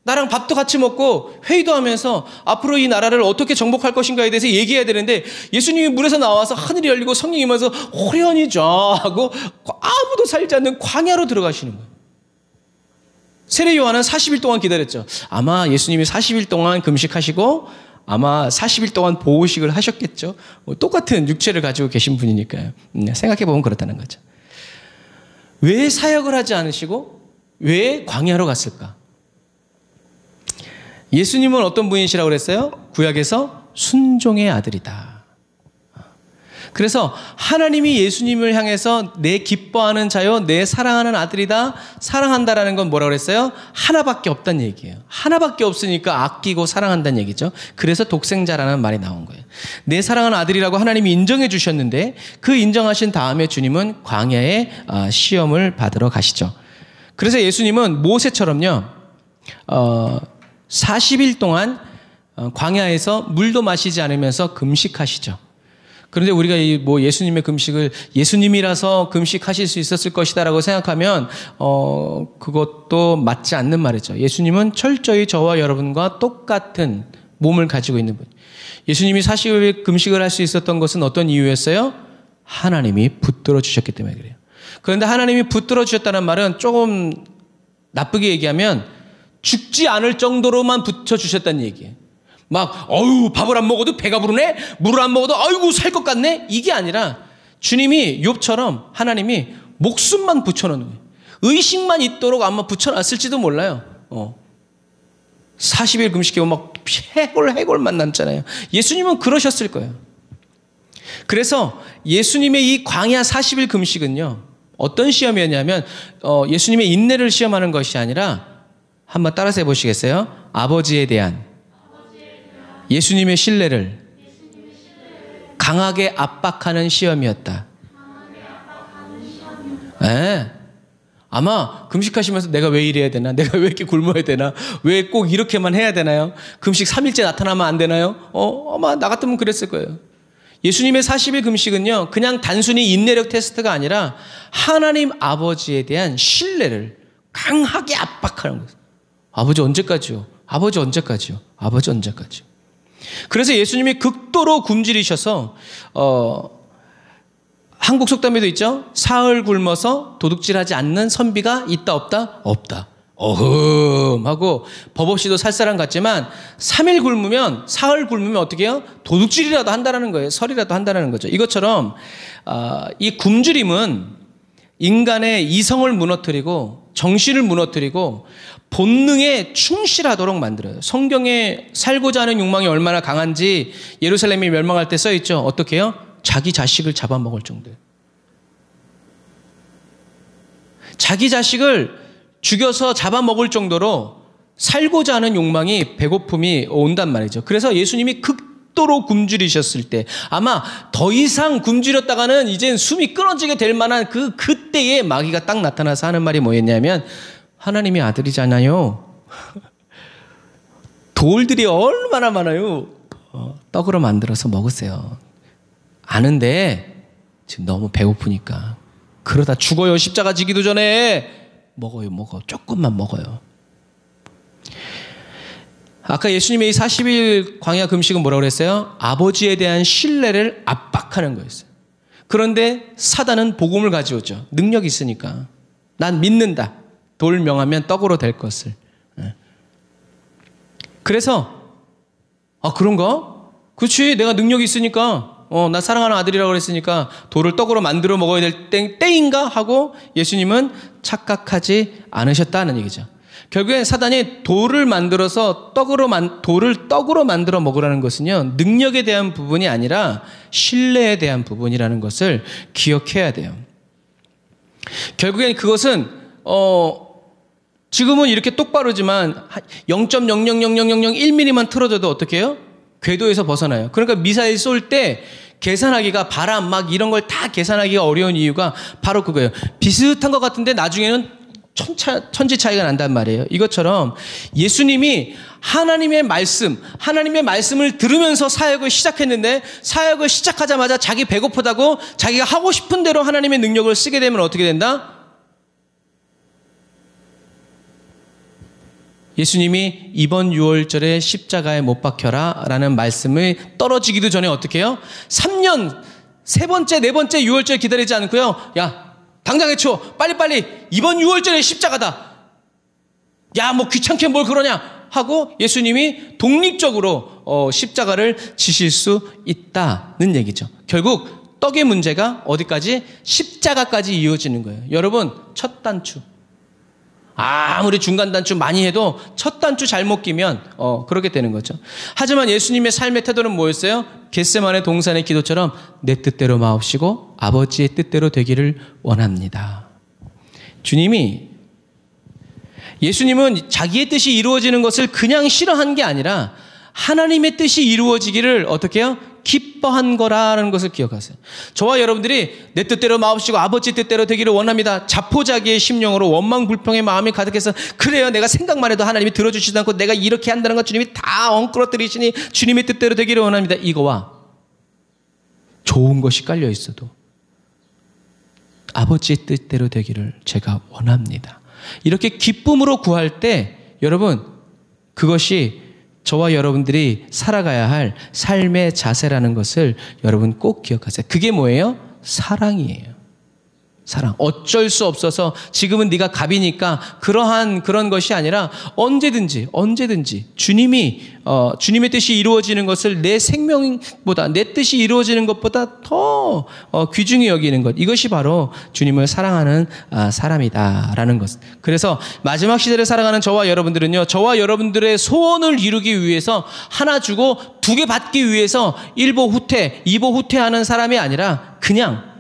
나랑 밥도 같이 먹고 회의도 하면서 앞으로 이 나라를 어떻게 정복할 것인가에 대해서 얘기해야 되는데, 예수님이 물에서 나와서 하늘이 열리고 성령이 임해서 호련히 쫙 하고 아무도 살지 않는 광야로 들어가시는 거예요. 세례 요한은 40일 동안 기다렸죠. 아마 예수님이 40일 동안 금식하시고 아마 40일 동안 보호식을 하셨겠죠. 똑같은 육체를 가지고 계신 분이니까요. 생각해보면 그렇다는 거죠. 왜 사역을 하지 않으시고 왜 광야로 갔을까? 예수님은 어떤 분이시라고 그랬어요? 구약에서 순종의 아들이다. 그래서 하나님이 예수님을 향해서 내 기뻐하는 자요, 내 사랑하는 아들이다. 사랑한다라는 건 뭐라고 그랬어요? 하나밖에 없다는 얘기예요. 하나밖에 없으니까 아끼고 사랑한다는 얘기죠. 그래서 독생자라는 말이 나온 거예요. 내 사랑하는 아들이라고 하나님이 인정해 주셨는데, 그 인정하신 다음에 주님은 광야에 시험을 받으러 가시죠. 그래서 예수님은 모세처럼요, 40일 동안 광야에서 물도 마시지 않으면서 금식하시죠. 그런데 우리가 예수님의 금식을 예수님이라서 금식하실 수 있었을 것이다라고 생각하면 그것도 맞지 않는 말이죠. 예수님은 철저히 저와 여러분과 똑같은 몸을 가지고 있는 분. 예수님이 40일 금식을 할 수 있었던 것은 어떤 이유였어요? 하나님이 붙들어 주셨기 때문에 그래요. 그런데 하나님이 붙들어 주셨다는 말은 조금 나쁘게 얘기하면 죽지 않을 정도로만 붙여주셨다는 얘기예요. 막 어유 밥을 안 먹어도 배가 부르네, 물을 안 먹어도 아이고 살 것 같네, 이게 아니라 주님이 욥처럼 하나님이 목숨만 붙여놓는 거예요. 의식만 있도록 아마 붙여놨을지도 몰라요. 40일 금식하고 막 해골만 남잖아요. 예수님은 그러셨을 거예요. 그래서 예수님의 이 광야 40일 금식은요, 어떤 시험이었냐면 예수님의 인내를 시험하는 것이 아니라, 한번 따라서 해보시겠어요? 아버지에 대한 예수님의 신뢰를 강하게 압박하는 시험이었다. 네. 아마 금식하시면서 내가 왜 이래야 되나? 내가 왜 이렇게 굶어야 되나? 왜 꼭 이렇게만 해야 되나요? 금식 3일째 나타나면 안 되나요? 아마 나 같으면 그랬을 거예요. 예수님의 40일 금식은요, 그냥 단순히 인내력 테스트가 아니라 하나님 아버지에 대한 신뢰를 강하게 압박하는 거예요. 아버지 언제까지요? 아버지 언제까지요? 아버지 언제까지요? 그래서 예수님이 극도로 굶주리셔서 한국 속담에도 있죠. 사흘 굶어서 도둑질하지 않는 선비가 있다 없다? 없다. 하고 법 없이도 살 사람 같지만 3일 굶으면, 사흘 굶으면 어떻게 해요? 도둑질이라도 한다는 거예요. 설이라도 한다는 거죠. 이것처럼 이 굶주림은 인간의 이성을 무너뜨리고 정신을 무너뜨리고 본능에 충실하도록 만들어요. 성경에 살고자 하는 욕망이 얼마나 강한지 예루살렘이 멸망할 때 써있죠. 어떻게 해요? 자기 자식을 잡아먹을 정도예요. 자기 자식을 죽여서 잡아먹을 정도로 살고자 하는 욕망이, 배고픔이 온단 말이죠. 그래서 예수님이 극도로 굶주리셨을 때, 아마 더 이상 굶주렸다가는 이젠 숨이 끊어지게 될 만한 그때에 마귀가 딱 나타나서 하는 말이 뭐였냐면, 하나님이 아들이잖아요. 돌들이 얼마나 많아요. 떡으로 만들어서 먹으세요. 아는데 지금 너무 배고프니까. 그러다 죽어요. 십자가 지기도 전에. 먹어. 조금만 먹어요. 아까 예수님의 이 40일 광야 금식은 뭐라고 그랬어요? 아버지에 대한 신뢰를 압박하는 거였어요. 그런데 사단은 복음을 가져오죠. 능력이 있으니까. 난 믿는다. 돌 명하면 떡으로 될 것을. 그래서 그런가? 그렇지, 내가 능력이 있으니까, 나 사랑하는 아들이라고 그랬으니까 돌을 떡으로 만들어 먹어야 될 때인가 하고 예수님은 착각하지 않으셨다는 얘기죠. 결국엔 사단이 돌을 만들어서 돌을 떡으로 만들어 먹으라는 것은요, 능력에 대한 부분이 아니라 신뢰에 대한 부분이라는 것을 기억해야 돼요. 결국엔 그것은 지금은 이렇게 똑바로지만 0.0000001mm만 틀어져도 어떻게 해요? 궤도에서 벗어나요. 그러니까 미사일 쏠 때 계산하기가, 바람 막 이런 걸 다 계산하기가 어려운 이유가 바로 그거예요. 비슷한 것 같은데 나중에는 천지 차이가 난단 말이에요. 이것처럼 예수님이 하나님의 말씀을 들으면서 사역을 시작했는데, 사역을 시작하자마자 자기 배고프다고 자기가 하고 싶은 대로 하나님의 능력을 쓰게 되면 어떻게 된다? 예수님이 이번 6월절에 십자가에 못 박혀라 라는 말씀을 떨어지기도 전에 어떻게 해요? 3년, 세 번째, 네 번째 6월절 기다리지 않고요. 야, 당장 해쳐. 빨리빨리. 이번 6월절에 십자가다. 야, 뭐 귀찮게 뭘 그러냐 하고 예수님이 독립적으로 십자가를 지실 수 있다는 얘기죠. 결국 떡의 문제가 어디까지? 십자가까지 이어지는 거예요. 여러분, 첫 단추. 아무리 중간 단추 많이 해도 첫 단추 잘못 끼면 그렇게 되는 거죠. 하지만 예수님의 삶의 태도는 뭐였어요? 겟세마네 동산의 기도처럼 내 뜻대로 마옵시고 아버지의 뜻대로 되기를 원합니다. 예수님은 자기의 뜻이 이루어지는 것을 그냥 싫어한 게 아니라 하나님의 뜻이 이루어지기를 어떻게 해요? 기뻐한 거라는 것을 기억하세요. 저와 여러분들이 내 뜻대로 마옵시고 아버지 뜻대로 되기를 원합니다. 자포자기의 심령으로 원망불평의 마음이 가득해서 그래요, 내가 생각만 해도 하나님이 들어주시지 않고 내가 이렇게 한다는 것 주님이 다 엉클어뜨리시니 주님의 뜻대로 되기를 원합니다. 이거와 좋은 것이 깔려 있어도 아버지의 뜻대로 되기를 제가 원합니다. 이렇게 기쁨으로 구할 때 여러분, 그것이 저와 여러분들이 살아가야 할 삶의 자세라는 것을 여러분 꼭 기억하세요. 그게 뭐예요? 사랑이에요. 사랑. 어쩔 수 없어서 지금은 네가 갑이니까 그런 것이 아니라 언제든지 주님의 뜻이 이루어지는 것을 내 생명보다, 내 뜻이 이루어지는 것보다 더 귀중히 여기는 것. 이것이 바로 주님을 사랑하는 사람이다라는 것. 그래서 마지막 시대를 살아가는 저와 여러분들은요, 저와 여러분들의 소원을 이루기 위해서 하나 주고 두 개 받기 위해서 1보 후퇴, 2보 후퇴하는 사람이 아니라 그냥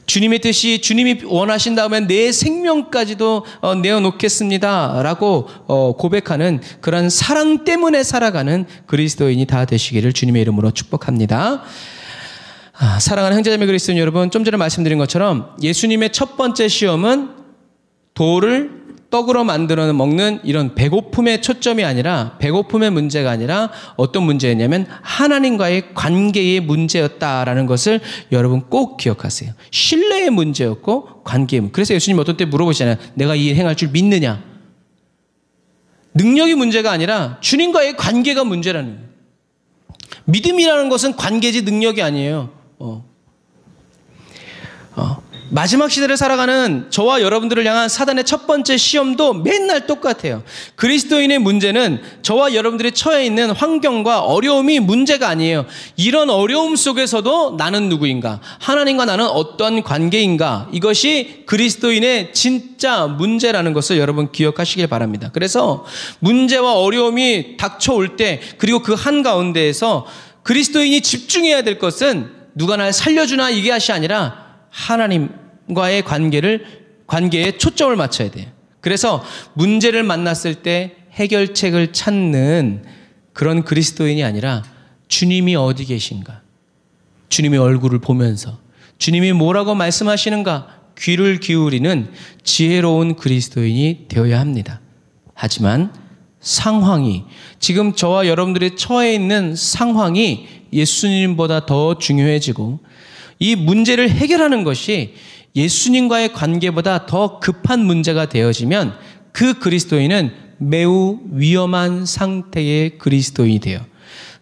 주님의 뜻이, 주님이 원하신다면 내 생명까지도 내어놓겠습니다 라고 고백하는 그런 사랑 때문에 살아가는 그리스도인이 다 되시기를 주님의 이름으로 축복합니다. 사랑하는 형제자매 그리스도인 여러분, 좀 전에 말씀드린 것처럼 예수님의 첫 번째 시험은 돌을 떡으로 만들어 먹는 이런 배고픔의 초점이 아니라, 배고픔의 문제가 아니라 어떤 문제였냐면 하나님과의 관계의 문제였다라는 것을 여러분 꼭 기억하세요. 신뢰의 문제였고 관계의 문제. 그래서 예수님 어떤 때 물어보시잖아요. 내가 이 일 행할 줄 믿느냐? 능력이 문제가 아니라 주님과의 관계가 문제라는 거예요. 믿음이라는 것은 관계지 능력이 아니에요. 마지막 시대를 살아가는 저와 여러분들을 향한 사단의 첫 번째 시험도 맨날 똑같아요. 그리스도인의 문제는 저와 여러분들이 처해 있는 환경과 어려움이 문제가 아니에요. 이런 어려움 속에서도 나는 누구인가? 하나님과 나는 어떤 관계인가? 이것이 그리스도인의 진짜 문제라는 것을 여러분 기억하시길 바랍니다. 그래서 문제와 어려움이 닥쳐올 때, 그리고 그 한가운데에서 그리스도인이 집중해야 될 것은 누가 날 살려주나 이게 것이 아니라 하나님과의 관계에 초점을 맞춰야 돼요. 그래서 문제를 만났을 때 해결책을 찾는 그런 그리스도인이 아니라 주님이 어디 계신가? 주님의 얼굴을 보면서 주님이 뭐라고 말씀하시는가? 귀를 기울이는 지혜로운 그리스도인이 되어야 합니다. 하지만 상황이, 지금 저와 여러분들이 처해 있는 상황이 예수님보다 더 중요해지고 이 문제를 해결하는 것이 예수님과의 관계보다 더 급한 문제가 되어지면 그 그리스도인은 매우 위험한 상태의 그리스도인이 돼요.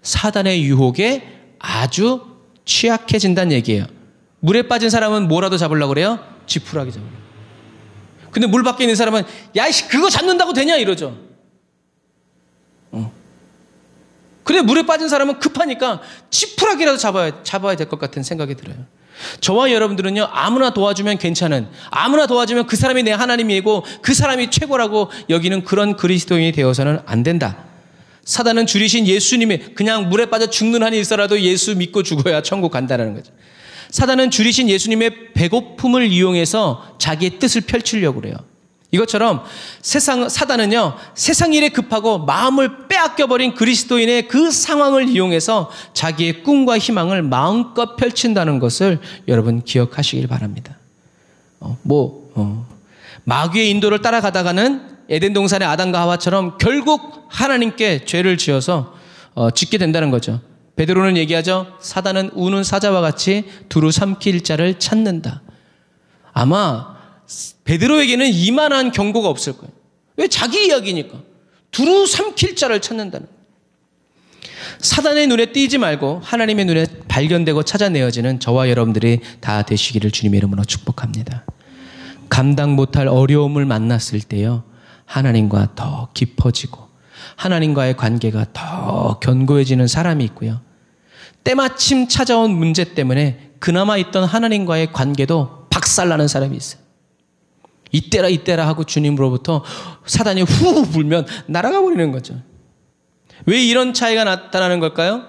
사단의 유혹에 아주 취약해진다는 얘기예요. 물에 빠진 사람은 뭐라도 잡으려고 그래요? 지푸라기 잡으려고. 근데 물 밖에 있는 사람은 야, 그거 잡는다고 되냐? 이러죠. 근데 물에 빠진 사람은 급하니까 지푸라기라도 잡아야 될 것 같은 생각이 들어요. 저와 여러분들은요, 아무나 도와주면 괜찮은, 아무나 도와주면 그 사람이 내 하나님이고 그 사람이 최고라고 여기는 그런 그리스도인이 되어서는 안 된다. 사단은 줄이신 예수님의, 그냥 물에 빠져 죽는 한이 있어라도 예수 믿고 죽어야 천국 간다는 거죠. 사단은 줄이신 예수님의 배고픔을 이용해서 자기의 뜻을 펼치려고 그래요. 이것처럼 사단은요, 세상 일에 급하고 마음을 빼앗겨버린 그리스도인의 그 상황을 이용해서 자기의 꿈과 희망을 마음껏 펼친다는 것을 여러분 기억하시길 바랍니다. 마귀의 인도를 따라가다가는 에덴 동산의 아담과 하와처럼 결국 하나님께 죄를 지어서 짓게 된다는 거죠. 베드로는 얘기하죠. 사단은 우는 사자와 같이 두루 삼킬 자를 찾는다. 아마 베드로에게는 이만한 경고가 없을 거예요. 왜? 자기 이야기니까. 두루 삼킬 자를 찾는다는 거예요. 사단의 눈에 띄지 말고 하나님의 눈에 발견되고 찾아내어지는 저와 여러분들이 다 되시기를 주님의 이름으로 축복합니다. 감당 못할 어려움을 만났을 때요, 하나님과 더 깊어지고 하나님과의 관계가 더 견고해지는 사람이 있고요, 때마침 찾아온 문제 때문에 그나마 있던 하나님과의 관계도 박살나는 사람이 있어요. 이때라 하고 주님으로부터 사단이 후 불면 날아가 버리는 거죠. 왜 이런 차이가 나타나는 걸까요?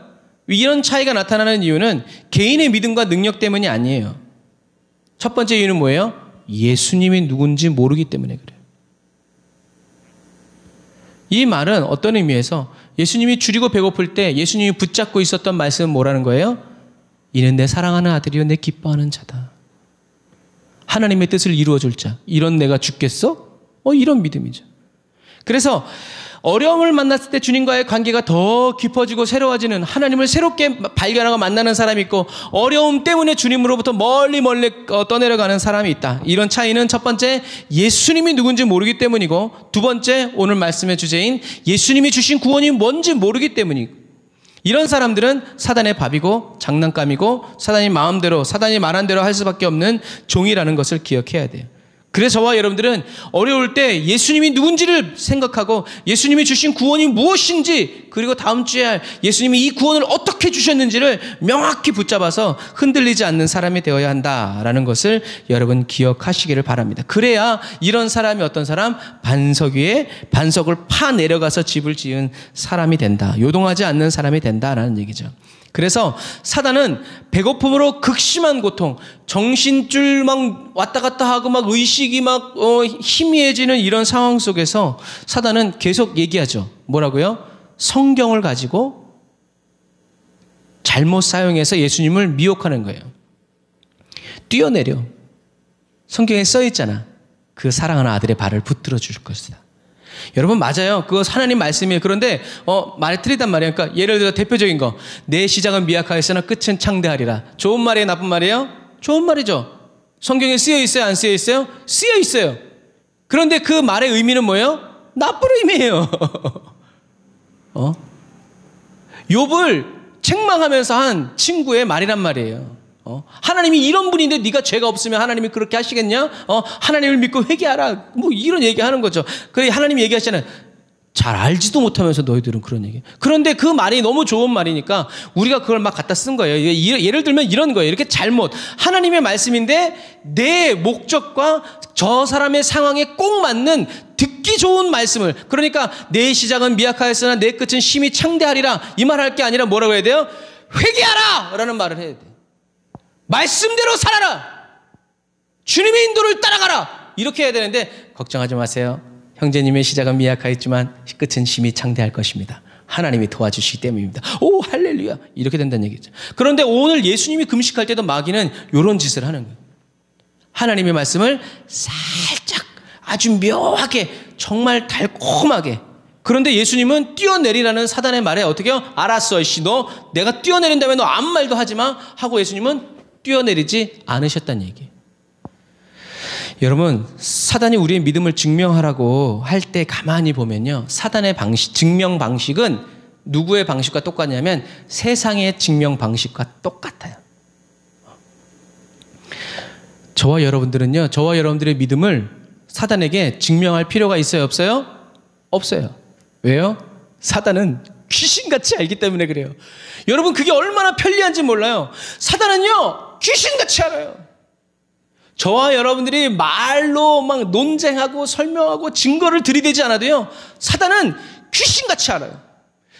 이런 차이가 나타나는 이유는 개인의 믿음과 능력 때문이 아니에요. 첫 번째 이유는 뭐예요? 예수님이 누군지 모르기 때문에 그래요. 이 말은 어떤 의미에서 예수님이 줄이고 배고플 때 예수님이 붙잡고 있었던 말씀은 뭐라는 거예요? 이는 내 사랑하는 아들이요 내 기뻐하는 자다. 하나님의 뜻을 이루어줄 자. 이런 내가 죽겠어? 이런 믿음이죠. 그래서 어려움을 만났을 때 주님과의 관계가 더 깊어지고 새로워지는, 하나님을 새롭게 발견하고 만나는 사람이 있고, 어려움 때문에 주님으로부터 멀리 떠내려가는 사람이 있다. 이런 차이는 첫 번째, 예수님이 누군지 모르기 때문이고, 두 번째, 오늘 말씀의 주제인 예수님이 주신 구원이 뭔지 모르기 때문이고, 이런 사람들은 사단의 밥이고 장난감이고 사단이 마음대로, 사단이 말한 대로 할 수밖에 없는 종이라는 것을 기억해야 돼요. 그래서 저와 여러분들은 어려울 때 예수님이 누군지를 생각하고 예수님이 주신 구원이 무엇인지, 그리고 다음 주에 할 예수님이 이 구원을 어떻게 주셨는지를 명확히 붙잡아서 흔들리지 않는 사람이 되어야 한다라는 것을 여러분 기억하시기를 바랍니다. 그래야 이런 사람이 어떤 사람? 반석 위에 반석을 파 내려가서 집을 지은 사람이 된다. 요동하지 않는 사람이 된다라는 얘기죠. 그래서 사단은 배고픔으로 극심한 고통, 정신줄 막 왔다 갔다 하고 막 의식이 막 희미해지는 이런 상황 속에서 사단은 계속 얘기하죠. 뭐라고요? 성경을 가지고 잘못 사용해서 예수님을 미혹하는 거예요. 뛰어내려. 성경에 써 있잖아. 그 사랑하는 아들의 발을 붙들어 줄 것이다. 여러분 맞아요. 그거 하나님 말씀이에요. 그런데 말이 틀리단 말이에요. 그러니까 예를 들어 대표적인 거, 내 시작은 미약하였으나 끝은 창대하리라. 좋은 말이에요, 나쁜 말이에요? 좋은 말이죠. 성경에 쓰여 있어요, 안 쓰여 있어요? 쓰여 있어요. 그런데 그 말의 의미는 뭐예요? 나쁜 의미예요. 욥을 책망하면서 한 친구의 말이란 말이에요. 하나님이 이런 분인데 네가 죄가 없으면 하나님이 그렇게 하시겠냐? 하나님을 믿고 회개하라. 뭐 이런 얘기하는 거죠. 그래 하나님이 얘기하시잖아요. 잘 알지도 못하면서 너희들은 그런 얘기. 그런데 그 말이 너무 좋은 말이니까 우리가 그걸 막 갖다 쓴 거예요. 예를 들면 이런 거예요. 이렇게 잘못 하나님의 말씀인데 내 목적과 저 사람의 상황에 꼭 맞는 듣기 좋은 말씀을, 그러니까 내 시작은 미약하였으나 내 끝은 심히 창대하리라, 이 말 할 게 아니라 뭐라고 해야 돼요? 회개하라 라는 말을 해야 돼요. 말씀대로 살아라. 주님의 인도를 따라가라. 이렇게 해야 되는데 걱정하지 마세요. 형제님의 시작은 미약하였지만 끝은 심히 창대할 것입니다. 하나님이 도와주시기 때문입니다. 오 할렐루야. 이렇게 된다는 얘기죠. 그런데 오늘 예수님이 금식할 때도 마귀는 이런 짓을 하는 거예요. 하나님의 말씀을 살짝 아주 묘하게 정말 달콤하게, 그런데 예수님은 뛰어내리라는 사단의 말에 어떻게 해요? 알았어 이씨, 너 내가 뛰어내린 다음에 너 아무 말도 하지 마 하고 예수님은 뛰어내리지 않으셨다는 얘기예요. 여러분 사단이 우리의 믿음을 증명하라고 할 때 가만히 보면요, 사단의 방식, 증명 방식은 누구의 방식과 똑같냐면 세상의 증명 방식과 똑같아요. 저와 여러분들은요, 저와 여러분들의 믿음을 사단에게 증명할 필요가 있어요, 없어요? 없어요. 왜요? 사단은 귀신같이 알기 때문에 그래요. 여러분 그게 얼마나 편리한지 몰라요. 사단은요 귀신같이 알아요. 저와 여러분들이 말로 막 논쟁하고 설명하고 증거를 들이대지 않아도요, 사단은 귀신같이 알아요.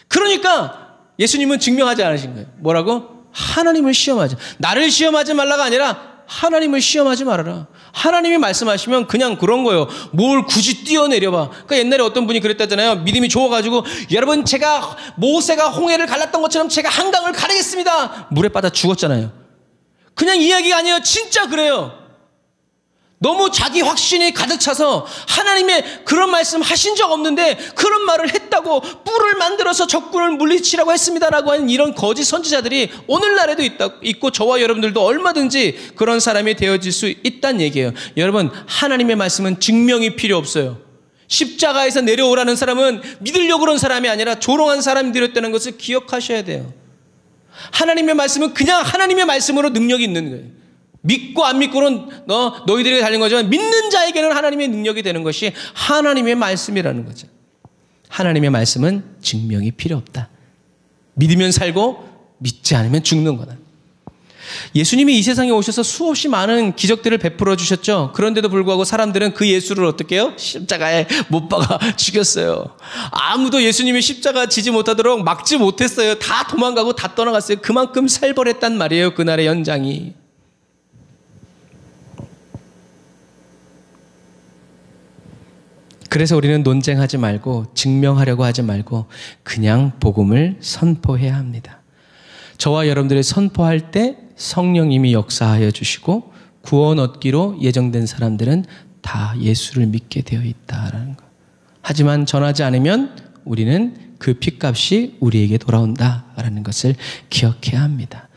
그러니까 예수님은 증명하지 않으신 거예요. 뭐라고? 하나님을 시험하자. 나를 시험하지 말라가 아니라 하나님을 시험하지 말아라. 하나님이 말씀하시면 그냥 그런 거예요. 뭘 굳이 뛰어내려봐. 그러니까 옛날에 어떤 분이 그랬다잖아요. 믿음이 좋아가지고 여러분 제가 모세가 홍해를 갈랐던 것처럼 제가 한강을 가르겠습니다. 물에 빠져 죽었잖아요. 그냥 이야기가 아니에요. 진짜 그래요. 너무 자기 확신이 가득 차서 하나님의 그런 말씀 하신 적 없는데 그런 말을 했다고 뿔을 만들어서 적군을 물리치라고 했습니다라고 하는 이런 거짓 선지자들이 오늘날에도 있고 저와 여러분들도 얼마든지 그런 사람이 되어질 수 있다는 얘기예요. 여러분 하나님의 말씀은 증명이 필요 없어요. 십자가에서 내려오라는 사람은 믿으려고 그런 사람이 아니라 조롱한 사람이 되었다는 것을 기억하셔야 돼요. 하나님의 말씀은 그냥 하나님의 말씀으로 능력이 있는 거예요. 믿고 안 믿고는 너희들에게 달린 거지만 믿는 자에게는 하나님의 능력이 되는 것이 하나님의 말씀이라는 거죠. 하나님의 말씀은 증명이 필요 없다. 믿으면 살고 믿지 않으면 죽는 거다. 예수님이 이 세상에 오셔서 수없이 많은 기적들을 베풀어 주셨죠. 그런데도 불구하고 사람들은 그 예수를 어떻게 해요? 십자가에 못 박아 죽였어요. 아무도 예수님이 십자가 지지 못하도록 막지 못했어요. 다 도망가고 다 떠나갔어요. 그만큼 살벌했단 말이에요. 그날의 연장이. 그래서 우리는 논쟁하지 말고 증명하려고 하지 말고 그냥 복음을 선포해야 합니다. 저와 여러분들이 선포할 때 성령님이 역사하여 주시고 구원 얻기로 예정된 사람들은 다 예수를 믿게 되어 있다라는 것. 하지만 전하지 않으면 우리는 그 핏값이 우리에게 돌아온다라는 것을 기억해야 합니다.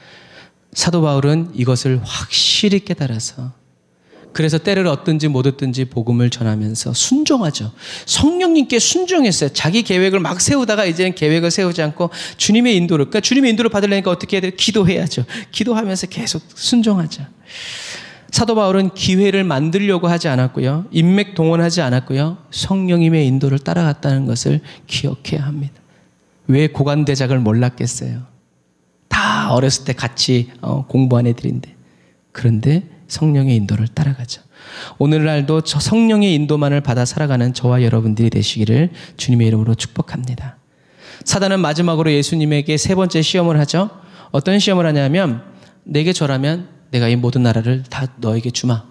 사도 바울은 이것을 확실히 깨달아서 그래서 때를 얻든지 못 얻든지 복음을 전하면서 순종하죠. 성령님께 순종했어요. 자기 계획을 막 세우다가 이제는 계획을 세우지 않고 주님의 인도를, 그러니까 주님의 인도를 받으려니까 어떻게 해야 돼요? 기도해야죠. 기도하면서 계속 순종하죠. 사도 바울은 기회를 만들려고 하지 않았고요. 인맥 동원하지 않았고요. 성령님의 인도를 따라갔다는 것을 기억해야 합니다. 왜 고관대작을 몰랐겠어요? 다 어렸을 때 같이 공부한 애들인데. 그런데 성령의 인도를 따라가죠. 오늘날도 저 성령의 인도만을 받아 살아가는 저와 여러분들이 되시기를 주님의 이름으로 축복합니다. 사단은 마지막으로 예수님에게 세 번째 시험을 하죠. 어떤 시험을 하냐면 내게 절하면 내가 이 모든 나라를 다 너에게 주마.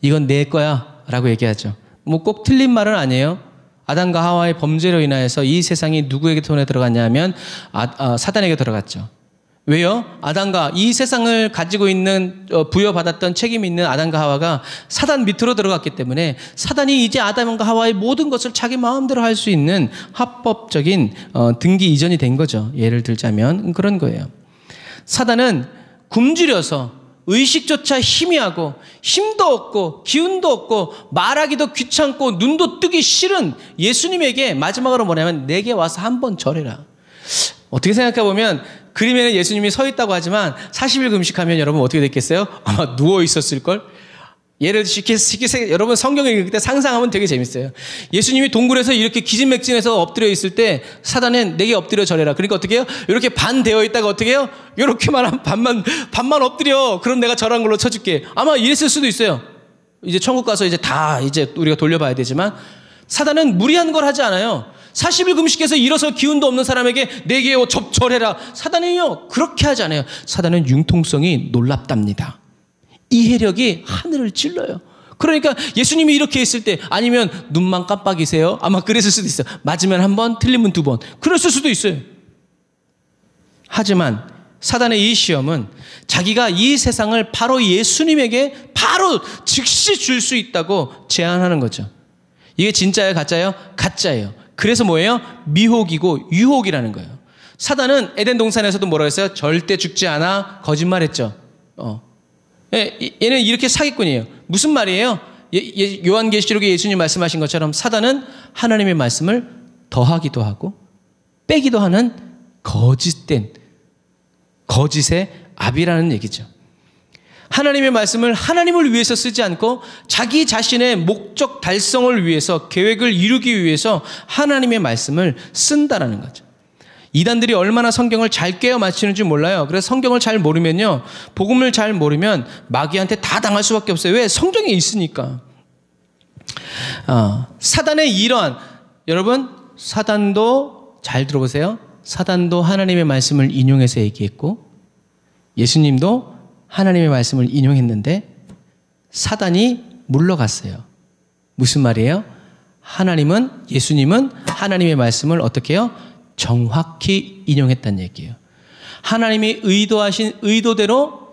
이건 내 거야 라고 얘기하죠. 뭐 꼭 틀린 말은 아니에요. 아담과 하와의 범죄로 인하여서 이 세상이 누구에게 손에 들어갔냐면 사단에게 들어갔죠. 왜요? 아담과 이 세상을 가지고 있는 부여받았던 책임이 있는 아담과 하와가 사단 밑으로 들어갔기 때문에 사단이 이제 아담과 하와의 모든 것을 자기 마음대로 할 수 있는 합법적인 등기 이전이 된 거죠. 예를 들자면 그런 거예요. 사단은 굶주려서 의식조차 희미하고 힘도 없고 기운도 없고 말하기도 귀찮고 눈도 뜨기 싫은 예수님에게 마지막으로 뭐냐면 내게 와서 한번 절해라. 어떻게 생각해 보면 그림에는 예수님이 서 있다고 하지만 40일 금식하면 여러분 어떻게 됐겠어요? 아마 누워 있었을걸? 예를 들어 여러분 성경을 읽을 때 상상하면 되게 재밌어요. 예수님이 동굴에서 이렇게 기진맥진해서 엎드려 있을 때 사단은 내게 엎드려 절해라. 그러니까 어떻게 해요? 이렇게 반 되어 있다가 어떻게 해요? 이렇게만 반만 엎드려. 그럼 내가 절한 걸로 쳐줄게. 아마 이랬을 수도 있어요. 이제 천국 가서 이제 우리가 돌려봐야 되지만 사단은 무리한 걸 하지 않아요. 40일 금식해서 일어서 기운도 없는 사람에게 내게 절해라. 사단은요 그렇게 하지 않아요. 사단은 융통성이 놀랍답니다. 이해력이 하늘을 찔러요. 그러니까 예수님이 이렇게 했을 때 아니면 눈만 깜빡이세요. 아마 그랬을 수도 있어요. 맞으면 한 번, 틀리면 두 번. 그랬을 수도 있어요. 하지만 사단의 이 시험은 자기가 이 세상을 바로 예수님에게 바로 즉시 줄 수 있다고 제안하는 거죠. 이게 진짜예요? 가짜예요? 가짜예요. 그래서 뭐예요? 미혹이고 유혹이라는 거예요. 사단은 에덴 동산에서도 뭐라고 했어요? 절대 죽지 않아. 거짓말했죠. 얘는 이렇게 사기꾼이에요. 무슨 말이에요? 요한계시록에 예수님 말씀하신 것처럼 사단은 하나님의 말씀을 더하기도 하고 빼기도 하는 거짓의 압이라는 얘기죠. 하나님의 말씀을 하나님을 위해서 쓰지 않고 자기 자신의 목적 달성을 위해서 계획을 이루기 위해서 하나님의 말씀을 쓴다라는 거죠. 이단들이 얼마나 성경을 잘 깨어 맞추는지 몰라요. 그래서 성경을 잘 모르면요. 복음을 잘 모르면 마귀한테 다 당할 수밖에 없어요. 왜? 성경에 있으니까. 사단의 이러한 여러분 사단도 잘 들어보세요. 사단도 하나님의 말씀을 인용해서 얘기했고 예수님도 하나님의 말씀을 인용했는데 사단이 물러갔어요. 무슨 말이에요? 예수님은 하나님의 말씀을 어떻게 해요? 정확히 인용했다는 얘기예요. 하나님이 의도하신 의도대로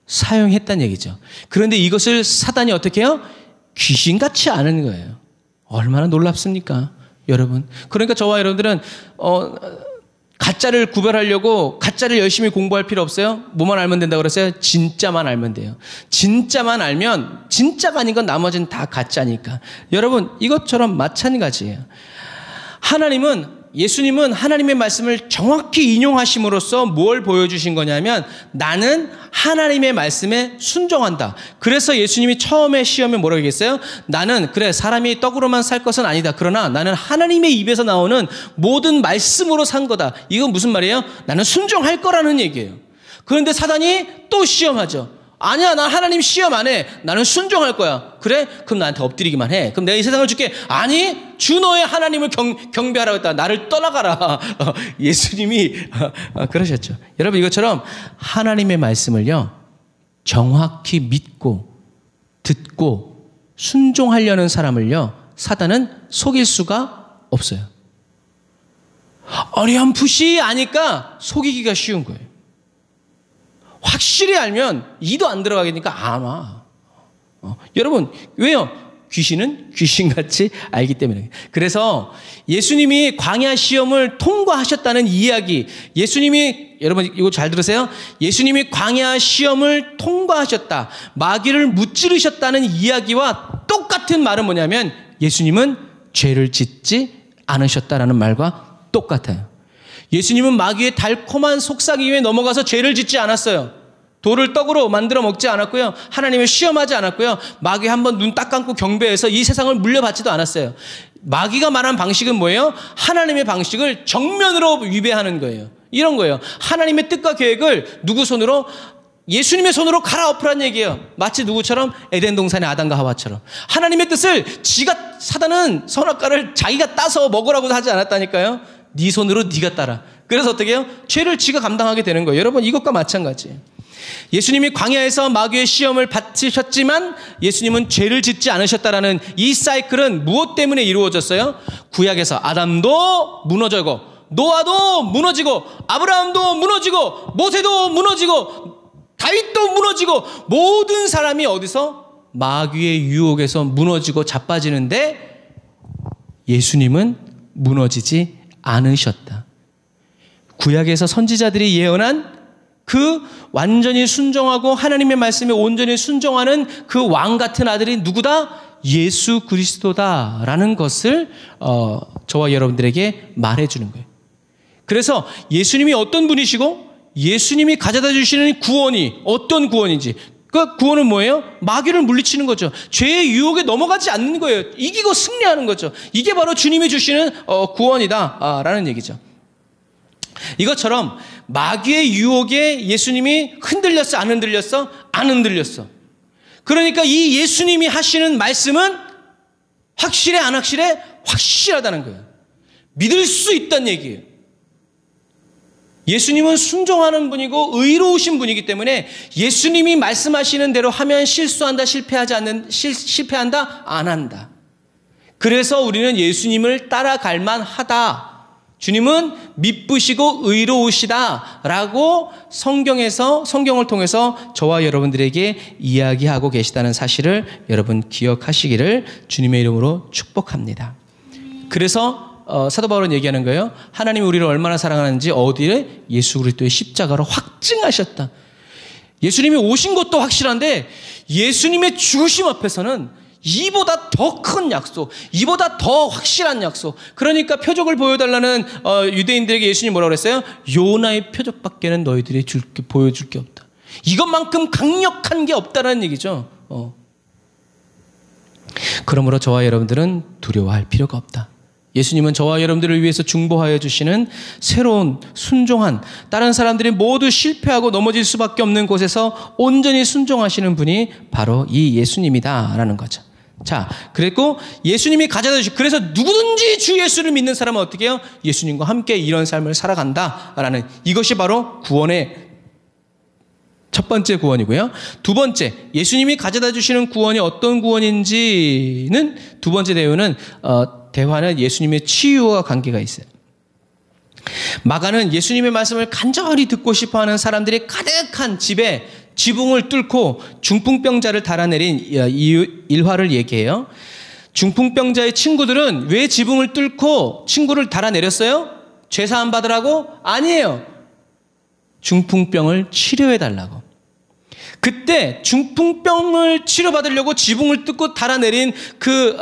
사용했다는 얘기죠. 그런데 이것을 사단이 어떻게 해요? 귀신같이 아는 거예요. 얼마나 놀랍습니까? 여러분. 그러니까 저와 여러분들은 가짜를 구별하려고 가짜를 열심히 공부할 필요 없어요. 뭐만 알면 된다고 그랬어요? 진짜만 알면 돼요. 진짜만 알면 진짜가 아닌 건 나머지는 다 가짜니까. 여러분 이것처럼 마찬가지예요. 예수님은 하나님의 말씀을 정확히 인용하심으로써 뭘 보여주신 거냐면 나는 하나님의 말씀에 순종한다. 그래서 예수님이 처음에 시험에 뭐라고 얘기했어요? 나는 그래 사람이 떡으로만 살 것은 아니다. 그러나 나는 하나님의 입에서 나오는 모든 말씀으로 산 거다. 이건 무슨 말이에요? 나는 순종할 거라는 얘기예요. 그런데 사단이 또 시험하죠. 아니야, 난 하나님 시험 안 해. 나는 순종할 거야. 그래? 그럼 나한테 엎드리기만 해. 그럼 내가 이 세상을 줄게. 아니, 주 너의 하나님을 경배하라고 했다. 나를 떠나가라. 예수님이 그러셨죠. 여러분 이것처럼 하나님의 말씀을요 정확히 믿고 듣고 순종하려는 사람을요 사단은 속일 수가 없어요. 어렴풋이 아니까 속이기가 쉬운 거예요. 확실히 알면 이도 안 들어가니까 안 와. 여러분 왜요? 귀신은 귀신같이 알기 때문에. 그래서 예수님이 광야 시험을 통과하셨다는 이야기, 예수님이, 여러분 이거 잘 들으세요. 예수님이 광야 시험을 통과하셨다, 마귀를 무찌르셨다는 이야기와 똑같은 말은 뭐냐면 예수님은 죄를 짓지 않으셨다라는 말과 똑같아요. 예수님은 마귀의 달콤한 속삭임에 넘어가서 죄를 짓지 않았어요. 돌을 떡으로 만들어 먹지 않았고요. 하나님을 시험하지 않았고요. 마귀 한번 눈 딱 감고 경배해서 이 세상을 물려받지도 않았어요. 마귀가 말한 방식은 뭐예요? 하나님의 방식을 정면으로 위배하는 거예요. 이런 거예요. 하나님의 뜻과 계획을 누구 손으로? 예수님의 손으로 갈아엎으란 얘기예요. 마치 누구처럼? 에덴 동산의 아담과 하와처럼. 하나님의 뜻을 사단은 선악과를 자기가 따서 먹으라고 하지 않았다니까요. 네 손으로 네가 따라. 그래서 어떻게 해요? 죄를 지가 감당하게 되는 거예요. 여러분 이것과 마찬가지예요. 예수님이 광야에서 마귀의 시험을 받으셨지만 예수님은 죄를 짓지 않으셨다라는 이 사이클은 무엇 때문에 이루어졌어요? 구약에서 아담도 무너지고, 노아도 무너지고, 아브라함도 무너지고, 모세도 무너지고, 다윗도 무너지고, 모든 사람이 어디서? 마귀의 유혹에서 무너지고 자빠지는데 예수님은 무너지지 않으셨다. 구약에서 선지자들이 예언한 그 완전히 순종하고 하나님의 말씀에 온전히 순종하는 그 왕 같은 아들이 누구다? 예수 그리스도다라는 것을 저와 여러분들에게 말해주는 거예요. 그래서 예수님이 어떤 분이시고 예수님이 가져다 주시는 구원이 어떤 구원인지, 그 구원은 뭐예요? 마귀를 물리치는 거죠. 죄의 유혹에 넘어가지 않는 거예요. 이기고 승리하는 거죠. 이게 바로 주님이 주시는 구원이다라는 얘기죠. 이것처럼 마귀의 유혹에 예수님이 흔들렸어? 안 흔들렸어? 안 흔들렸어. 그러니까 이 예수님이 하시는 말씀은 확실해? 안 확실해? 확실하다는 거예요. 믿을 수 있다는 얘기예요. 예수님은 순종하는 분이고 의로우신 분이기 때문에 예수님이 말씀하시는 대로 하면 실수한다, 실패한다, 안 한다. 그래서 우리는 예수님을 따라갈 만하다. 주님은 미쁘시고 의로우시다라고 성경을 통해서 저와 여러분들에게 이야기하고 계시다는 사실을 여러분 기억하시기를 주님의 이름으로 축복합니다. 그래서 사도 바울은 얘기하는 거예요. 하나님이 우리를 얼마나 사랑하는지 어디에? 예수 그리스도의 십자가로 확증하셨다. 예수님이 오신 것도 확실한데 예수님의 죽으심 앞에서는 이보다 더 큰 약속, 이보다 더 확실한 약속. 그러니까 표적을 보여달라는 유대인들에게 예수님이 뭐라고 그랬어요? 요나의 표적밖에는 너희들이 보여줄 게 없다. 이것만큼 강력한 게 없다는 얘기죠. 그러므로 저와 여러분들은 두려워할 필요가 없다. 예수님은 저와 여러분들을 위해서 중보하여 주시는 새로운 순종한, 다른 사람들이 모두 실패하고 넘어질 수밖에 없는 곳에서 온전히 순종하시는 분이 바로 이 예수님이다라는 거죠. 자, 그랬고 예수님이 가져다 주시고, 그래서 누구든지 주 예수를 믿는 사람은 어떻게 해요? 예수님과 함께 이런 삶을 살아간다라는, 이것이 바로 구원의 첫 번째 구원이고요. 두 번째, 예수님이 가져다 주시는 구원이 어떤 구원인지는 두 번째 대화는 예수님의 치유와 관계가 있어요. 마가는 예수님의 말씀을 간절히 듣고 싶어하는 사람들이 가득한 집에 지붕을 뚫고 중풍병자를 달아내린 일화를 얘기해요. 중풍병자의 친구들은 왜 지붕을 뚫고 친구를 달아내렸어요? 죄사함 받으라고? 아니에요. 중풍병을 치료해달라고. 그때 중풍병을 치료받으려고 지붕을 뚫고 달아내린 그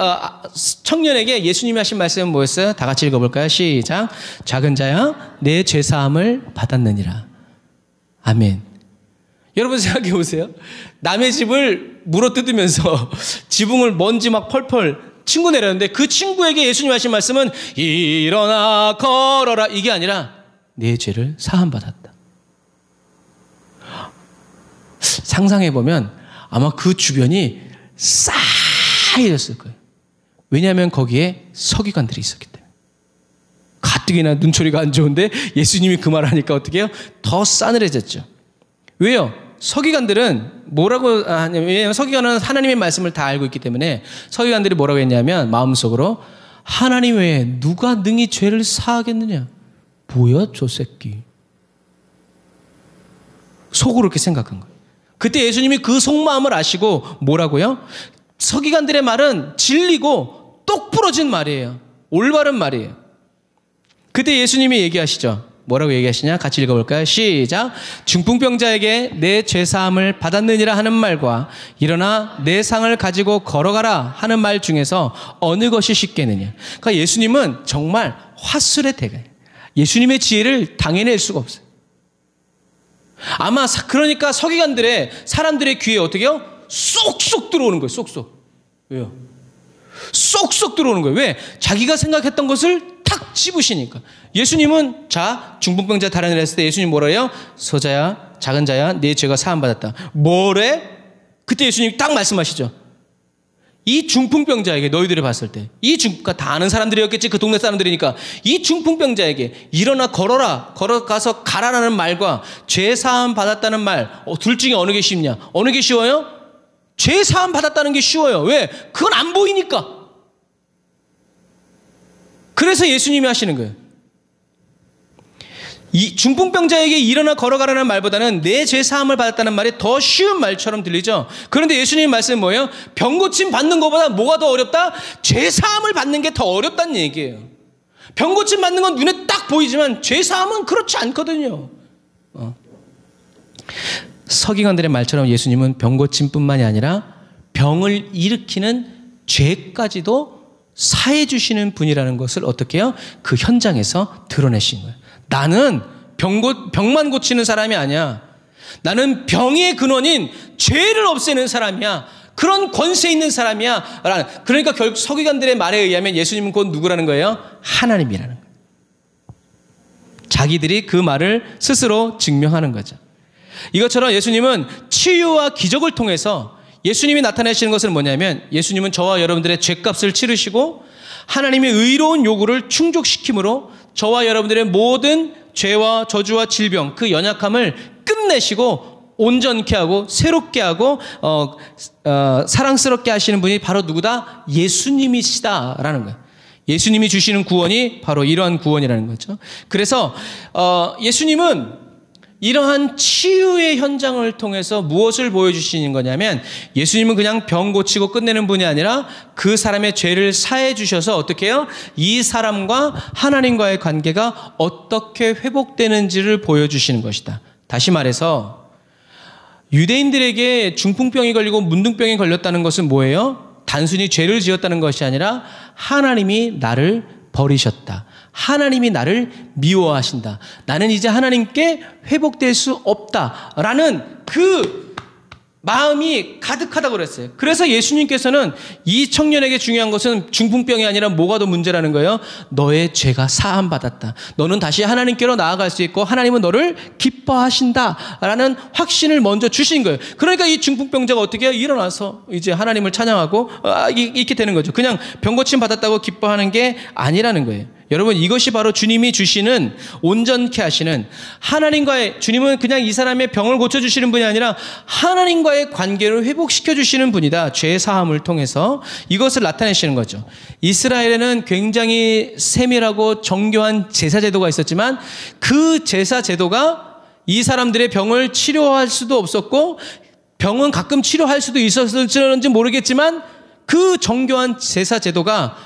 청년에게 예수님이 하신 말씀은 뭐였어요? 다 같이 읽어볼까요? 시작. 작은 자야, 내 죄사함을 받았느니라. 아멘. 여러분 생각해 보세요. 남의 집을 물어뜯으면서 지붕을 먼지 막 펄펄 친구 내렸는데 그 친구에게 예수님 하신 말씀은 일어나 걸어라, 이게 아니라 내 죄를 사함받았다. 상상해보면 아마 그 주변이 싸해졌을 거예요. 왜냐하면 거기에 서기관들이 있었기 때문에. 가뜩이나 눈초리가 안 좋은데 예수님이 그 말 하니까 어떻게 해요? 더 싸늘해졌죠. 왜요? 서기관들은 뭐라고 하냐면, 왜냐하면 서기관은 하나님의 말씀을 다 알고 있기 때문에 서기관들이 뭐라고 했냐면 마음속으로 하나님 외에 누가 능히 죄를 사하겠느냐? 뭐야 저 새끼. 속으로 이렇게 생각한 거예요. 그때 예수님이 그 속마음을 아시고 뭐라고요? 서기관들의 말은 진리고 똑부러진 말이에요. 올바른 말이에요. 그때 예수님이 얘기하시죠. 뭐라고 얘기하시냐? 같이 읽어볼까요? 시작. 중풍병자에게 내 죄사함을 받았느니라 하는 말과 일어나 내 상을 가지고 걸어가라 하는 말 중에서 어느 것이 쉽겠느냐. 그러니까 예수님은 정말 화술의 대가예요. 예수님의 지혜를 당해낼 수가 없어요. 아마 그러니까 서기관들의 사람들의 귀에 어떻게 해요? 쏙쏙 들어오는 거예요. 쏙쏙. 왜요? 쏙쏙 들어오는 거예요. 왜? 자기가 생각했던 것을 탁 집으시니까. 예수님은 자 중풍병자 달아내려 했을 때 예수님 뭐라 해요? 소자야 작은 자야 내 죄가 사함받았다. 뭐래? 그때 예수님이 딱 말씀하시죠. 이 중풍병자에게 너희들이 봤을 때 이 중풍가 다 아는 사람들이었겠지. 그 동네 사람들이니까 이 중풍병자에게 일어나 걸어라 걸어가서 가라라는 말과 죄 사함 받았다는 말 둘 중에 어느 게 쉽냐? 어느 게 쉬워요? 죄 사함 받았다는 게 쉬워요. 왜? 그건 안 보이니까. 그래서 예수님이 하시는 거예요. 이 중풍병자에게 일어나 걸어가라는 말보다는 내 죄 사함을 받았다는 말이 더 쉬운 말처럼 들리죠. 그런데 예수님의 말씀은 뭐예요? 병 고침 받는 것보다 뭐가 더 어렵다? 죄 사함을 받는 게 더 어렵다는 얘기예요. 병 고침 받는 건 눈에 딱 보이지만 죄 사함은 그렇지 않거든요. 서기관들의 말처럼 예수님은 병 고침뿐만이 아니라 병을 일으키는 죄까지도 사해 주시는 분이라는 것을 어떻게 해요? 그 현장에서 드러내신 거예요. 나는 병만 고치는 사람이 아니야. 나는 병의 근원인 죄를 없애는 사람이야. 그런 권세 있는 사람이야. 그러니까 결국 서기관들의 말에 의하면 예수님은 곧 누구라는 거예요? 하나님이라는 거예요. 자기들이 그 말을 스스로 증명하는 거죠. 이것처럼 예수님은 치유와 기적을 통해서 예수님이 나타내시는 것은 뭐냐면 예수님은 저와 여러분들의 죄값을 치르시고 하나님의 의로운 요구를 충족시킴으로 저와 여러분들의 모든 죄와 저주와 질병 그 연약함을 끝내시고 온전케 하고 새롭게 하고 사랑스럽게 하시는 분이 바로 누구다? 예수님이시다라는 거예요. 예수님이 주시는 구원이 바로 이러한 구원이라는 거죠. 그래서 예수님은 이러한 치유의 현장을 통해서 무엇을 보여주시는 거냐면 예수님은 그냥 병 고치고 끝내는 분이 아니라 그 사람의 죄를 사해 주셔서 어떻게 해요? 이 사람과 하나님과의 관계가 어떻게 회복되는지를 보여주시는 것이다. 다시 말해서 유대인들에게 중풍병이 걸리고 문둥병이 걸렸다는 것은 뭐예요? 단순히 죄를 지었다는 것이 아니라 하나님이 나를 버리셨다. 하나님이 나를 미워하신다. 나는 이제 하나님께 회복될 수 없다라는 그 마음이 가득하다고 그랬어요. 그래서 예수님께서는 이 청년에게 중요한 것은 중풍병이 아니라 뭐가 더 문제라는 거예요? 너의 죄가 사함받았다. 너는 다시 하나님께로 나아갈 수 있고 하나님은 너를 기뻐하신다라는 확신을 먼저 주신 거예요. 그러니까 이 중풍병자가 어떻게 해요? 일어나서 이제 하나님을 찬양하고 이렇게 되는 거죠. 그냥 병 고침 받았다고 기뻐하는 게 아니라는 거예요. 여러분 이것이 바로 주님이 주시는 온전케 하시는 하나님과의 주님은 그냥 이 사람의 병을 고쳐주시는 분이 아니라 하나님과의 관계를 회복시켜 주시는 분이다. 죄 사함을 통해서 이것을 나타내시는 거죠. 이스라엘에는 굉장히 세밀하고 정교한 제사 제도가 있었지만 그 제사 제도가 이 사람들의 병을 치료할 수도 없었고 병은 가끔 치료할 수도 있었을지 모르겠지만 그 정교한 제사 제도가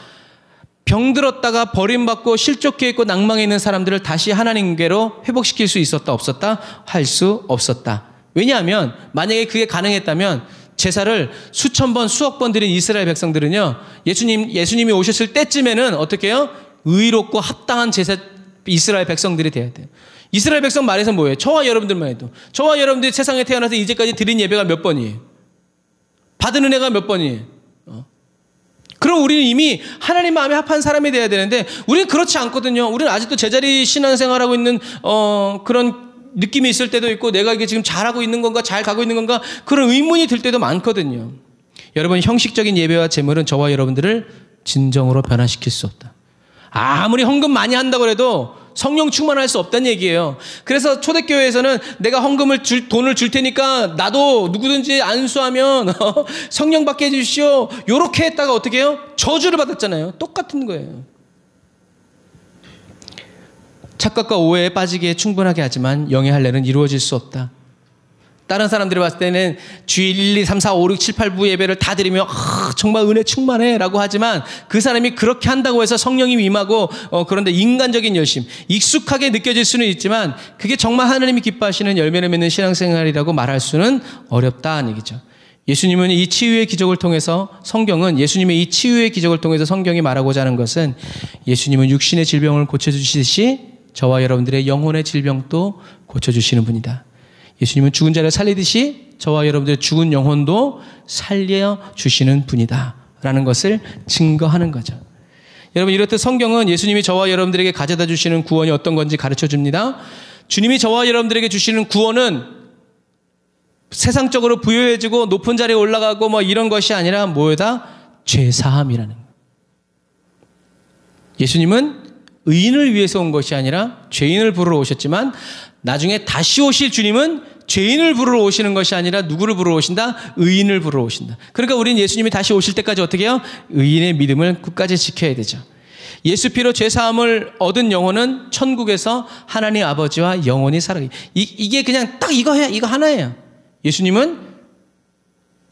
병들었다가 버림받고 실족해 있고 낭망해 있는 사람들을 다시 하나님께로 회복시킬 수 있었다 없었다? 할 수 없었다. 왜냐하면 만약에 그게 가능했다면 제사를 수천 번 수억 번 드린 이스라엘 백성들은요 예수님이 오셨을 때쯤에는 어떻게 해요? 의롭고 합당한 제사 이스라엘 백성들이 돼야 돼요. 이스라엘 백성 말해서 뭐예요? 저와 여러분들만 해도 저와 여러분들이 세상에 태어나서 이제까지 드린 예배가 몇 번이에요? 받은 은혜가 몇 번이에요? 그럼 우리는 이미 하나님 마음에 합한 사람이 돼야 되는데 우리는 그렇지 않거든요. 우리는 아직도 제자리 신앙생활하고 있는 그런 느낌이 있을 때도 있고 내가 이게 지금 잘하고 있는 건가 잘 가고 있는 건가 그런 의문이 들 때도 많거든요. 여러분 형식적인 예배와 제물은 저와 여러분들을 진정으로 변화시킬 수 없다. 아무리 헌금 많이 한다고 해도 성령 충만할 수 없다는 얘기예요. 그래서 초대교회에서는 내가 돈을 줄 테니까 나도 누구든지 안수하면 성령 받게 해주시오. 요렇게 했다가 어떻게 해요? 저주를 받았잖아요. 똑같은 거예요. 착각과 오해에 빠지기에 충분하게 하지만 영의 할례는 이루어질 수 없다. 다른 사람들이 봤을 때는 주일 1, 2, 3, 4, 5, 6, 7, 8부 예배를 다 드리며 정말 은혜 충만해라고 하지만 그 사람이 그렇게 한다고 해서 성령이 임하고 그런데 인간적인 열심, 익숙하게 느껴질 수는 있지만 그게 정말 하나님이 기뻐하시는 열매를 맺는 신앙생활이라고 말할 수는 어렵다는 얘기죠. 예수님은 이 치유의 기적을 통해서 예수님의 이 치유의 기적을 통해서 성경이 말하고자 하는 것은 예수님은 육신의 질병을 고쳐주시듯이 저와 여러분들의 영혼의 질병도 고쳐주시는 분이다. 예수님은 죽은 자를 살리듯이 저와 여러분들의 죽은 영혼도 살려주시는 분이다 라는 것을 증거하는 거죠. 여러분, 이렇듯 성경은 예수님이 저와 여러분들에게 가져다 주시는 구원이 어떤 건지 가르쳐 줍니다. 주님이 저와 여러분들에게 주시는 구원은 세상적으로 부유해지고 높은 자리에 올라가고 뭐 이런 것이 아니라 뭐다? 죄사함이라는 거예요. 예수님은 의인을 위해서 온 것이 아니라 죄인을 부르러 오셨지만 나중에 다시 오실 주님은 죄인을 부르러 오시는 것이 아니라 누구를 부르러 오신다? 의인을 부르러 오신다. 그러니까 우리는 예수님이 다시 오실 때까지 어떻게 해요? 의인의 믿음을 끝까지 지켜야 되죠. 예수 피로 죄사함을 얻은 영혼은 천국에서 하나님 아버지와 영원히 살아가요. 이게 그냥 딱 이거 하나예요. 예수님은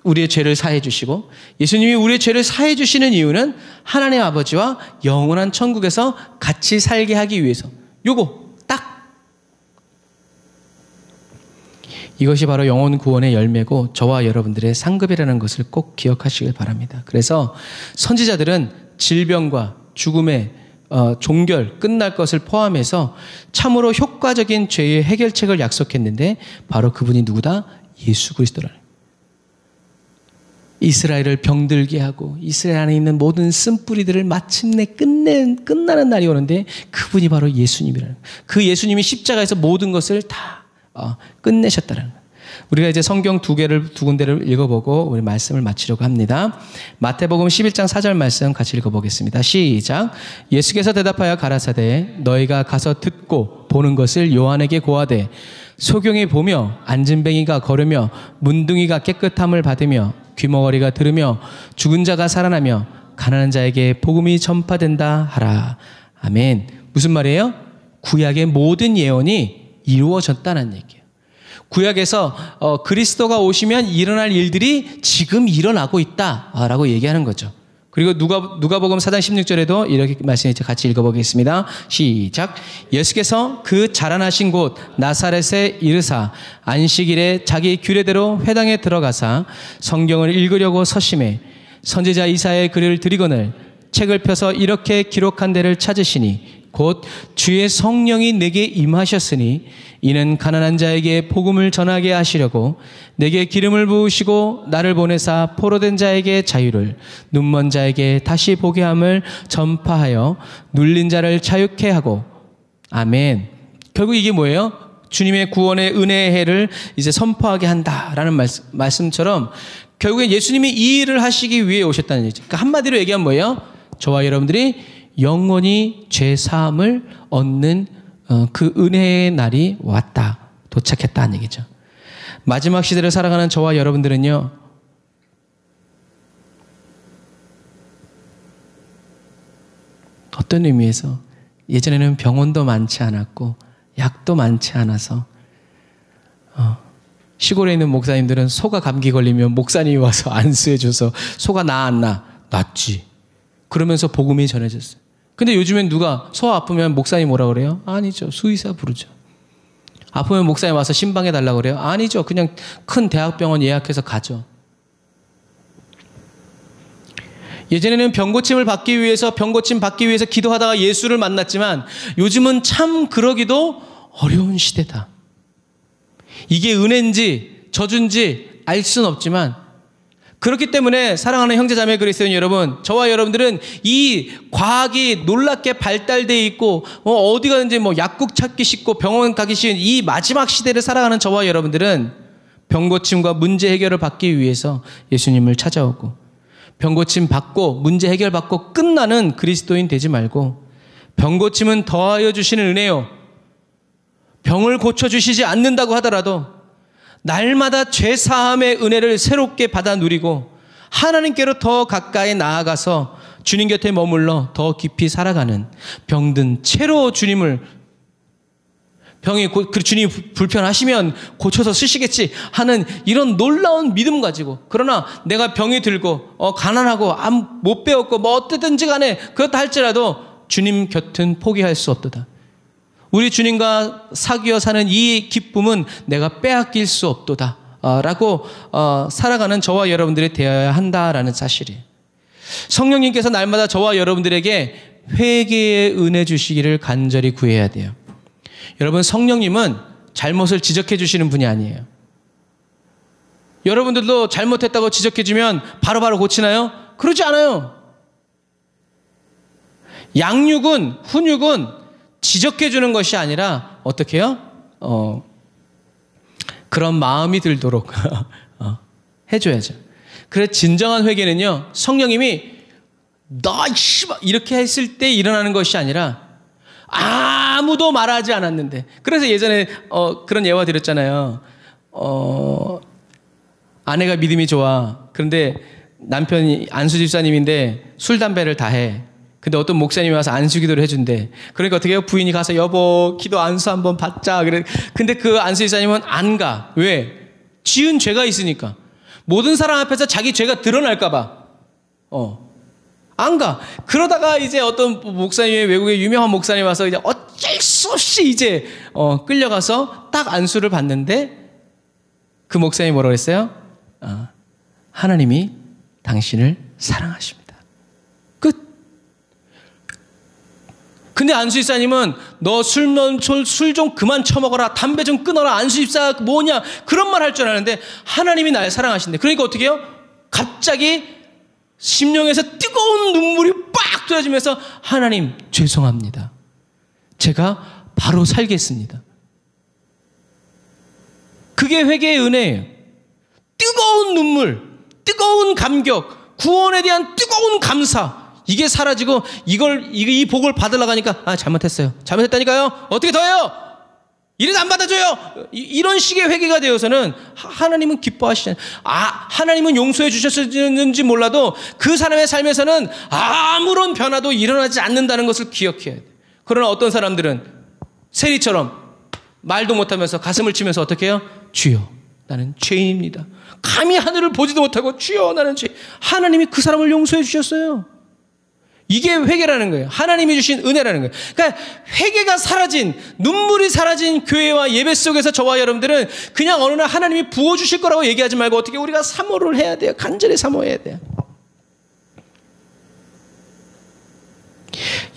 우리의 죄를 사해 주시고 예수님이 우리의 죄를 사해 주시는 이유는 하나님 아버지와 영원한 천국에서 같이 살게 하기 위해서. 요거 딱. 이것이 바로 영혼 구원의 열매고 저와 여러분들의 상급이라는 것을 꼭 기억하시길 바랍니다. 그래서 선지자들은 질병과 죽음의 종결, 끝날 것을 포함해서 참으로 효과적인 죄의 해결책을 약속했는데 바로 그분이 누구다? 예수 그리스도라는. 이스라엘을 병들게 하고 이스라엘 안에 있는 모든 쓴뿌리들을 마침내 끝나는 날이 오는데 그분이 바로 예수님이라는 거예요. 그 예수님이 십자가에서 모든 것을 다 끝내셨다는 거예요. 우리가 이제 성경 두 군데를 읽어보고 우리 말씀을 마치려고 합니다. 마태복음 11장 4절 말씀 같이 읽어보겠습니다. 시작. 예수께서 대답하여 가라사대 너희가 가서 듣고 보는 것을 요한에게 고하되 소경이 보며 안진뱅이가 걸으며 문둥이가 깨끗함을 받으며 귀머거리가 들으며 죽은 자가 살아나며 가난한 자에게 복음이 전파된다 하라. 아멘. 무슨 말이에요? 구약의 모든 예언이 이루어졌다는 얘기예요. 구약에서 그리스도가 오시면 일어날 일들이 지금 일어나고 있다라고 얘기하는 거죠. 그리고 누가복음 4장 16절에도 이렇게 말씀을 같이 읽어보겠습니다. 시작. 예수께서 그 자라나신 곳 나사렛에 이르사 안식일에 자기 규례대로 회당에 들어가사 성경을 읽으려고 서심해 선지자 이사야의 글을 들이거늘 책을 펴서 이렇게 기록한 데를 찾으시니 곧 주의 성령이 내게 임하셨으니 이는 가난한 자에게 복음을 전하게 하시려고 내게 기름을 부으시고 나를 보내사 포로된 자에게 자유를 눈먼 자에게 다시 보게 함을 전파하여 눌린 자를 자유케 하고. 아멘. 결국 이게 뭐예요? 주님의 구원의 은혜의 해를 이제 선포하게 한다라는 말씀처럼 결국에 예수님이 이 일을 하시기 위해 오셨다는 얘기죠. 그러니까 한마디로 얘기하면 뭐예요? 저와 여러분들이 영원히 죄 사함을 얻는 그 은혜의 날이 왔다, 도착했다는 얘기죠. 마지막 시대를 살아가는 저와 여러분들은요, 어떤 의미에서 예전에는 병원도 많지 않았고 약도 많지 않아서 시골에 있는 목사님들은 소가 감기 걸리면 목사님이 와서 안수해줘서 소가 나 안 나? 낫지. 그러면서 복음이 전해졌어요. 근데 요즘엔 누가 소 아프면 목사님 뭐라 그래요? 아니죠. 수의사 부르죠. 아프면 목사님 와서 신방해 달라고 그래요? 아니죠. 그냥 큰 대학병원 예약해서 가죠. 예전에는 병고침 받기 위해서 기도하다가 예수를 만났지만 요즘은 참 그러기도 어려운 시대다. 이게 은혜인지 저주인지 알 수는 없지만 그렇기 때문에 사랑하는 형제자매 그리스도인 여러분, 저와 여러분들은 이 과학이 놀랍게 발달되어 있고 어디 가든지 약국 찾기 쉽고 병원 가기 쉬운 이 마지막 시대를 살아가는 저와 여러분들은 병고침과 문제 해결을 받기 위해서 예수님을 찾아오고 병고침 받고 문제 해결 받고 끝나는 그리스도인 되지 말고 병고침은 더하여 주시는 은혜요. 병을 고쳐주시지 않는다고 하더라도 날마다 죄사함의 은혜를 새롭게 받아 누리고 하나님께로 더 가까이 나아가서 주님 곁에 머물러 더 깊이 살아가는 병든 채로 주님을 주님이 불편하시면 고쳐서 쓰시겠지 하는 이런 놀라운 믿음 가지고, 그러나 내가 병이 들고 가난하고 못 배웠고 뭐 어떻든지 간에 그렇다 할지라도 주님 곁은 포기할 수 없도다. 우리 주님과 사귀어 사는 이 기쁨은 내가 빼앗길 수 없도다 라고 살아가는 저와 여러분들이 되어야 한다라는 사실이에요. 성령님께서 날마다 저와 여러분들에게 회개의 은혜 주시기를 간절히 구해야 돼요. 여러분, 성령님은 잘못을 지적해 주시는 분이 아니에요. 여러분들도 잘못했다고 지적해 주면 바로바로 고치나요? 그러지 않아요. 양육은, 훈육은 지적해 주는 것이 아니라 어떻게 해요? 그런 마음이 들도록 해줘야죠. 그래서 진정한 회개는요, 성령님이 너 씨발 이렇게 했을 때 일어나는 것이 아니라 아무도 말하지 않았는데. 그래서 예전에 그런 예화 드렸잖아요. 아내가 믿음이 좋아. 그런데 남편이 안수 집사님인데 술 담배를 다 해. 근데 어떤 목사님이 와서 안수 기도를 해준대. 그러니까 어떻게 해요? 부인이 가서 여보 기도 안수 한번 받자. 그래. 근데 그 안수 집사님은 안 가. 왜? 지은 죄가 있으니까. 모든 사람 앞에서 자기 죄가 드러날까 봐. 안 가. 그러다가 이제 어떤 목사님이, 외국의 유명한 목사님 와서 이제 어쩔 수 없이 이제 끌려가서 딱 안수를 받는데 그 목사님이 뭐라고 했어요? 하나님이 당신을 사랑하십니다. 끝. 근데 안수 집사님은 너 술 좀 그만 처먹어라, 담배 좀 끊어라, 안수 집사 뭐냐 그런 말 할 줄 아는데 하나님이 날 사랑하신대. 그러니까 어떻게 해요? 갑자기 심령에서 뜨거운 눈물이 빡 쏟아지면서 하나님 죄송합니다. 제가 바로 살겠습니다. 그게 회개의 은혜예요. 뜨거운 눈물, 뜨거운 감격, 구원에 대한 뜨거운 감사, 이게 사라지고 이 복을 받으려고 하니까 잘못했어요. 잘못했다니까요. 어떻게 더 해요? 이래도 안 받아줘요. 이런 식의 회개가 되어서는 하나님은 기뻐하시잖아요. 하나님은 용서해 주셨는지 몰라도 그 사람의 삶에서는 아무런 변화도 일어나지 않는다는 것을 기억해야 돼요. 그러나 어떤 사람들은 세리처럼 말도 못하면서 가슴을 치면서 어떻게 해요? 주여 나는 죄인입니다. 감히 하늘을 보지도 못하고 주여 나는 죄인. 하나님이 그 사람을 용서해 주셨어요. 이게 회개라는 거예요. 하나님이 주신 은혜라는 거예요. 그러니까 회개가 사라진, 눈물이 사라진 교회와 예배 속에서 저와 여러분들은 그냥 어느 날 하나님이 부어주실 거라고 얘기하지 말고 어떻게 우리가 사모를 해야 돼요. 간절히 사모해야 돼요.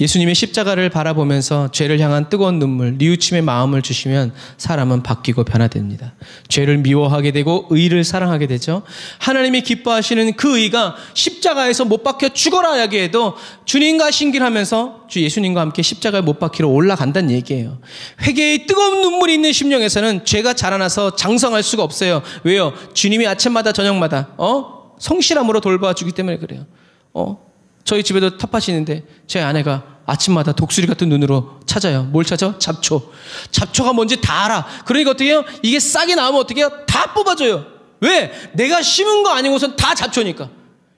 예수님의 십자가를 바라보면서 죄를 향한 뜨거운 눈물, 뉘우침의 마음을 주시면 사람은 바뀌고 변화됩니다. 죄를 미워하게 되고 의를 사랑하게 되죠. 하나님이 기뻐하시는 그 의가 십자가에서 못 박혀 죽어라 하기에도 주님과 신길하면서 주 예수님과 함께 십자가에 못 박히러 올라간다는 얘기예요. 회개의 뜨거운 눈물이 있는 심령에서는 죄가 자라나서 장성할 수가 없어요. 왜요? 주님이 아침마다 저녁마다 성실함으로 돌봐주기 때문에 그래요. 저희 집에도 텃밭이 있는데 제 아내가 아침마다 독수리 같은 눈으로 찾아요. 뭘 찾아? 잡초. 잡초가 뭔지 다 알아. 그러니까 어떻게 해요? 이게 싹이 나오면 어떻게 해요? 다 뽑아줘요. 왜? 내가 심은 거 아니고선 다 잡초니까.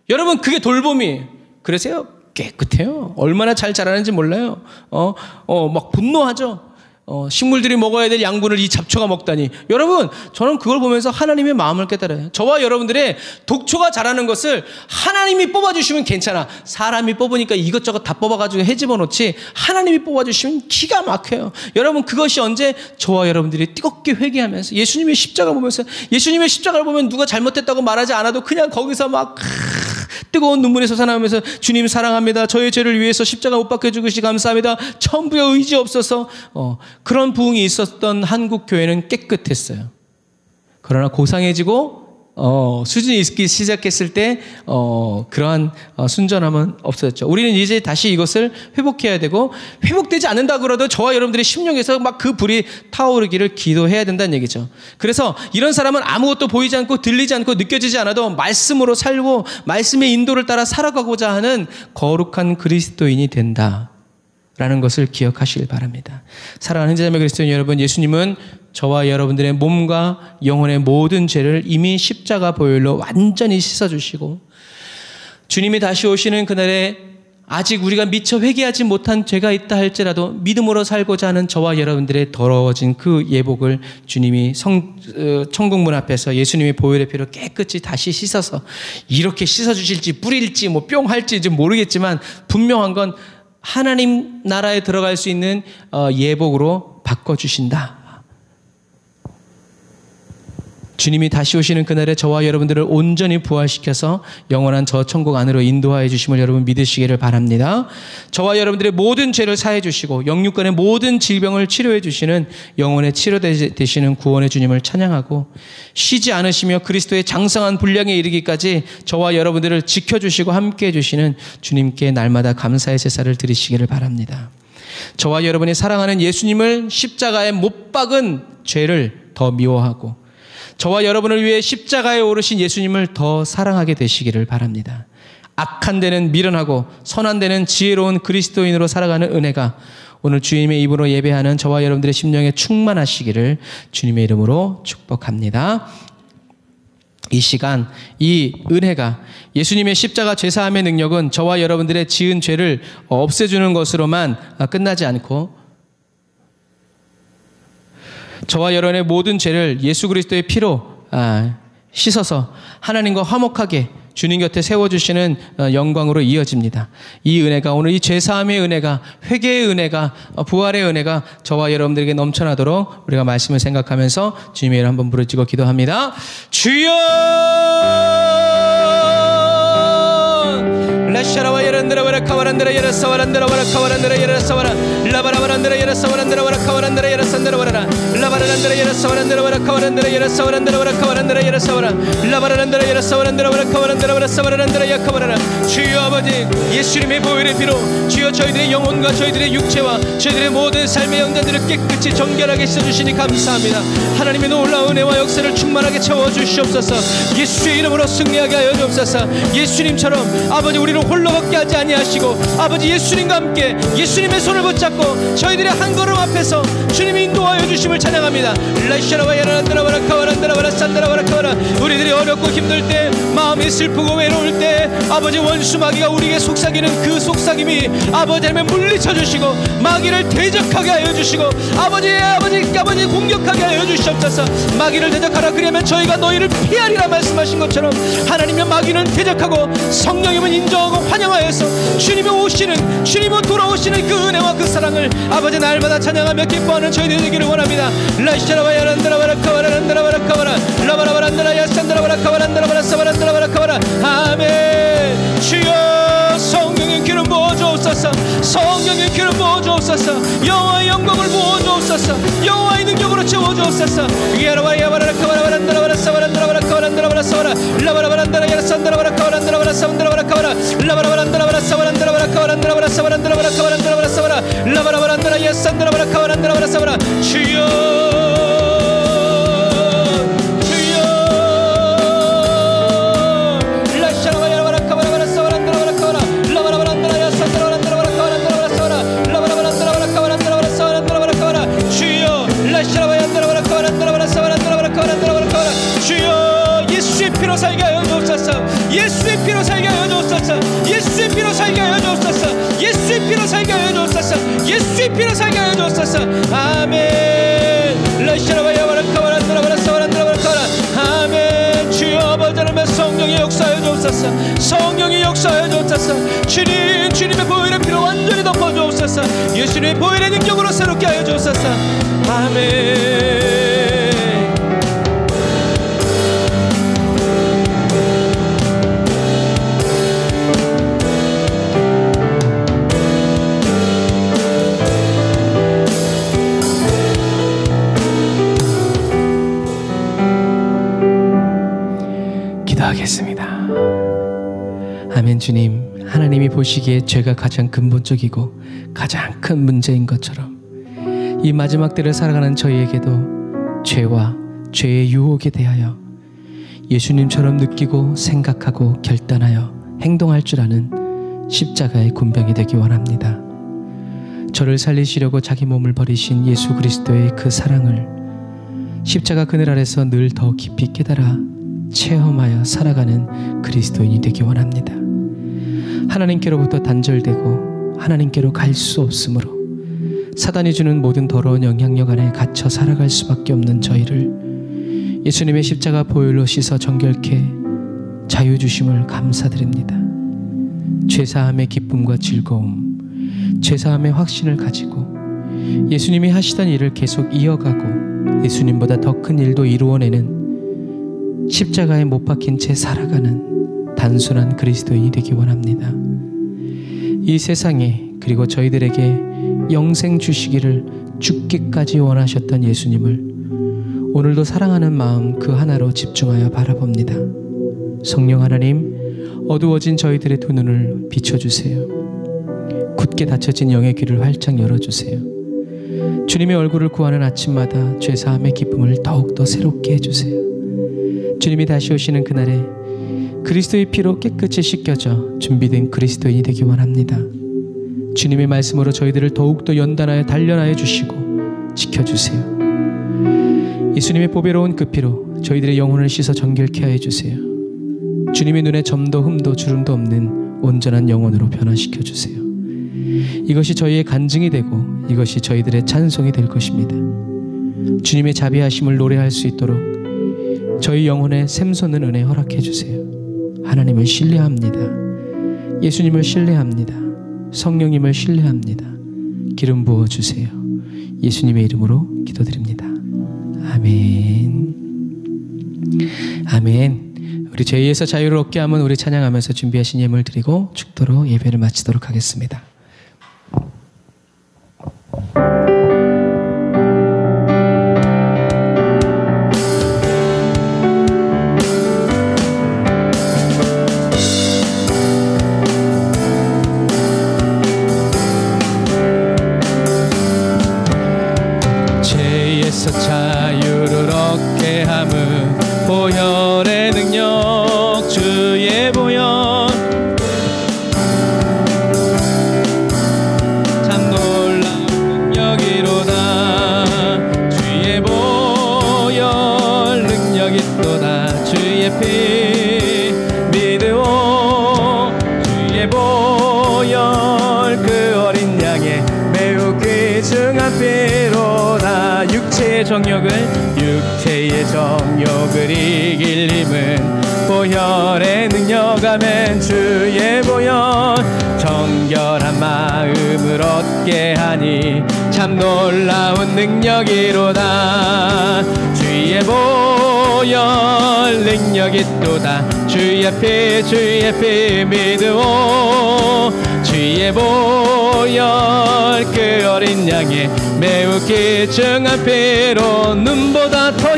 여러분 그게 돌봄이에요. 그래서요 깨끗해요. 얼마나 잘 자라는지 몰라요. 막 분노하죠. 식물들이 먹어야 될 양분을 이 잡초가 먹다니. 여러분 저는 그걸 보면서 하나님의 마음을 깨달아요. 저와 여러분들의 독초가 자라는 것을 하나님이 뽑아주시면 괜찮아. 사람이 뽑으니까 이것저것 다 뽑아가지고 헤집어 놓지 하나님이 뽑아주시면 기가 막혀요. 여러분 그것이 언제? 저와 여러분들이 뜨겁게 회개하면서 예수님의 십자가 보면서, 예수님의 십자가를 보면 누가 잘못했다고 말하지 않아도 그냥 거기서 막 뜨거운 눈물이 솟아나면서 주님 사랑합니다. 저의 죄를 위해서 십자가 못 박혀 죽으시 감사합니다. 천부의 의지 없어서 그런 부흥이 있었던 한국 교회는 깨끗했어요. 그러나 고상해지고 수준이 있기 시작했을 때 그러한 순전함은 없어졌죠. 우리는 이제 다시 이것을 회복해야 되고, 회복되지 않는다 그러도 저와 여러분들의 심령에서 막 그 불이 타오르기를 기도해야 된다는 얘기죠. 그래서 이런 사람은 아무것도 보이지 않고 들리지 않고 느껴지지 않아도 말씀으로 살고 말씀의 인도를 따라 살아가고자 하는 거룩한 그리스도인이 된다라는 것을 기억하시길 바랍니다. 사랑하는 형제자매 그리스도인 여러분, 예수님은 저와 여러분들의 몸과 영혼의 모든 죄를 이미 십자가 보혈로 완전히 씻어주시고, 주님이 다시 오시는 그날에 아직 우리가 미처 회개하지 못한 죄가 있다 할지라도 믿음으로 살고자 하는 저와 여러분들의 더러워진 그 예복을 주님이 천국문 앞에서 예수님의 보혈의 피로 깨끗이 다시 씻어서 이렇게 씻어주실지 뿌릴지 뭐 뿅 할지 좀 모르겠지만 분명한 건 하나님 나라에 들어갈 수 있는 예복으로 바꿔주신다. 주님이 다시 오시는 그날에 저와 여러분들을 온전히 부활시켜서 영원한 저 천국 안으로 인도하여 주심을 여러분 믿으시기를 바랍니다. 저와 여러분들의 모든 죄를 사해 주시고 영육간의 모든 질병을 치료해 주시는 영혼의 치료 되시는 구원의 주님을 찬양하고 쉬지 않으시며 그리스도의 장성한 분량에 이르기까지 저와 여러분들을 지켜주시고 함께해 주시는 주님께 날마다 감사의 제사를 드리시기를 바랍니다. 저와 여러분이 사랑하는 예수님을 십자가에 못 박은 죄를 더 미워하고 저와 여러분을 위해 십자가에 오르신 예수님을 더 사랑하게 되시기를 바랍니다. 악한 데는 미련하고 선한 데는 지혜로운 그리스도인으로 살아가는 은혜가 오늘 주님의 입으로 예배하는 저와 여러분들의 심령에 충만하시기를 주님의 이름으로 축복합니다. 이 시간 이 은혜가 예수님의 십자가 죄사함의 능력은 저와 여러분들의 지은 죄를 없애주는 것으로만 끝나지 않고 저와 여러분의 모든 죄를 예수 그리스도의 피로 씻어서 하나님과 화목하게 주님 곁에 세워주시는 영광으로 이어집니다. 이 은혜가 오늘 이 죄사함의 은혜가 회개의 은혜가 부활의 은혜가 저와 여러분들에게 넘쳐나도록 우리가 말씀을 생각하면서 주님의 이름 한번 부르짖고 기도합니다. 주여 라샤라와 예란드라 와라카와란드라 예라사와란드라 와라카와란드라 예라사와라 라바라바란드라 예라사와란드라 와라카와란드라 예라산드라 와라라 라바라란드라 예라사와란드라 와라카와란드라 예라사와란드라 와라카와란드라 예라사와라 라바라란드라 예라사와란드라 와라카와란드라 와라사와란드라 야카와라라 주여 아버지 예수님의 보혈의 피로 주여 저희들의 영혼과 저희들의 육체와 저희들의 모든 삶의 영장들을 깨끗이 정결하게 씻어주시니 감사합니다. 하나님의 놀라운 은혜와 역사를 충만하게 채워주시옵소서. 예수의 이름으로 승리하게 하여 주옵소서. 예수님처럼 아버지 우리를 홀로 걷게 하지 아니하시고 아버지 예수님과 함께 예수님의 손을 붙잡고 저희들의 한 걸음 앞에서 주님이 인도하여 주심을 찬양합니다. 라이샤라와 야라란드라 와라카와란드라 와라산드라 와라카와라 우리들이 어렵고 힘들 때 마음이 슬프고 외로울 때 아버지 원수 마귀가 우리에게 속삭이는 그 속삭임이 아버지 하나님 물리쳐 주시고 마귀를 대적하게 하여 주시고 아버지 공격하게 하여 주시옵소서. 마귀를 대적하라 그러면 저희가 너희를 피하리라 말씀하신 것처럼 하나님의 마귀는 대적하고 성령님은 인정하고 환영하여서 주님이 오시는 주님이 돌아오시는 그 은혜와 그 사랑을 아버지 날마다 찬양하며 기뻐하는 저희들이 되기를 원합니다. 라이샤라와 야란드라 와라카와란드라 와라카와라 라바라바란드라 야산드라 와라카와란드라 와라사바란드라 와라카와라 아멘. 주여 성령의 기름 부어주옵소서. 성령의 기름 부어주옵소서. 여호와의 영광을 부어주옵소서. 여호와의 능력으로 채워주옵소서. 야라와 야바라카와라 와란드라 와라사바란드라 와라카와란드라 와라사와라 라바라바란드라 야산드라 와라카와란드라 와라사반드라 와라카와라 라바라바란드라 와라사바란드라 와라카와란드라 와라사바란드라 와라카와란드라 와라사와라 라바라바란드라 야산드라 와라카와란드라 와라사와라 주여 살게 하여 주옵소서. 예수의 피로 살게 하여 주옵소서. 예수의 피로 살게 하여 주옵소서. 예수의 피로 살게 하여 주옵소서. 예수의 피로 살게 하여 주옵소서. 아멘. 라시라와 야와라카와란드라 와라사와란드라 와라카와라 아멘. 주여 아버지 하나님의 성령의 역사하여 주옵소서. 성령의 역사하여 주옵소서. 주님의 보혈의 피로 완전히 덮어 주옵소서. 예수님의 보혈의 능력으로 새롭게 하여 주옵소서. 아멘. 기도하겠습니다. 아멘. 주님, 하나님이 보시기에 죄가 가장 근본적이고 가장 큰 문제인 것처럼 이 마지막 때를 살아가는 저희에게도 죄와 죄의 유혹에 대하여 예수님처럼 느끼고 생각하고 결단하여 행동할 줄 아는 십자가의 군병이 되기 원합니다. 저를 살리시려고 자기 몸을 버리신 예수 그리스도의 그 사랑을 십자가 그늘 아래서 늘 더 깊이 깨달아 체험하여 살아가는 그리스도인이 되기 원합니다. 하나님께로부터 단절되고 하나님께로 갈 수 없으므로 사단이 주는 모든 더러운 영향력 안에 갇혀 살아갈 수밖에 없는 저희를 예수님의 십자가 보혈로 씻어 정결케 자유 주심을 감사드립니다. 죄사함의 기쁨과 즐거움, 죄사함의 확신을 가지고 예수님이 하시던 일을 계속 이어가고 예수님보다 더 큰 일도 이루어내는 십자가에 못 박힌 채 살아가는 단순한 그리스도인이 되기 원합니다. 이 세상에 그리고 저희들에게 영생 주시기를 죽기까지 원하셨던 예수님을 오늘도 사랑하는 마음 그 하나로 집중하여 바라봅니다. 성령 하나님, 어두워진 저희들의 두 눈을 비춰주세요. 굳게 닫혀진 영의 귀를 활짝 열어주세요. 주님의 얼굴을 구하는 아침마다 죄사함의 기쁨을 더욱더 새롭게 해주세요. 주님이 다시 오시는 그날에 그리스도의 피로 깨끗이 씻겨져 준비된 그리스도인이 되기 원합니다. 주님의 말씀으로 저희들을 더욱더 연단하여 단련하여 주시고 지켜주세요. 예수님의 보배로운 그 피로 저희들의 영혼을 씻어 정결케 하여 주세요. 주님의 눈에 점도 흠도 주름도 없는 온전한 영혼으로 변화시켜 주세요. 이것이 저희의 간증이 되고 이것이 저희들의 찬송이 될 것입니다. 주님의 자비하심을 노래할 수 있도록 저희 영혼에 샘솟는 은혜 허락해 주세요. 하나님을 신뢰합니다. 예수님을 신뢰합니다. 성령님을 신뢰합니다. 기름 부어주세요. 예수님의 이름으로 기도드립니다. 아멘. 아멘. 우리 죄에서 자유를 얻게 하면 우리 찬양하면서 준비하신 예물 드리고 축도로 예배를 마치도록 하겠습니다. 자유를 얻게 함은 보혈의 능력 주의 보혈 참 놀라운 능력이로다. 주의 보혈 능력이 또다. 주의 피 믿으오. 주의 보혈 그 어린 양의 매우 귀중한 피로다. 육체의 정욕을 이길 힘은 보혈의 능력 아멘. 주의 보혈 정결한 마음을 얻게 하니 참 놀라운 능력이로다. 주의 보혈 능력이 또다. 주의 피 믿으오. 주의 보혈 그 어린 양의 매우 귀중한 피로 눈보다 더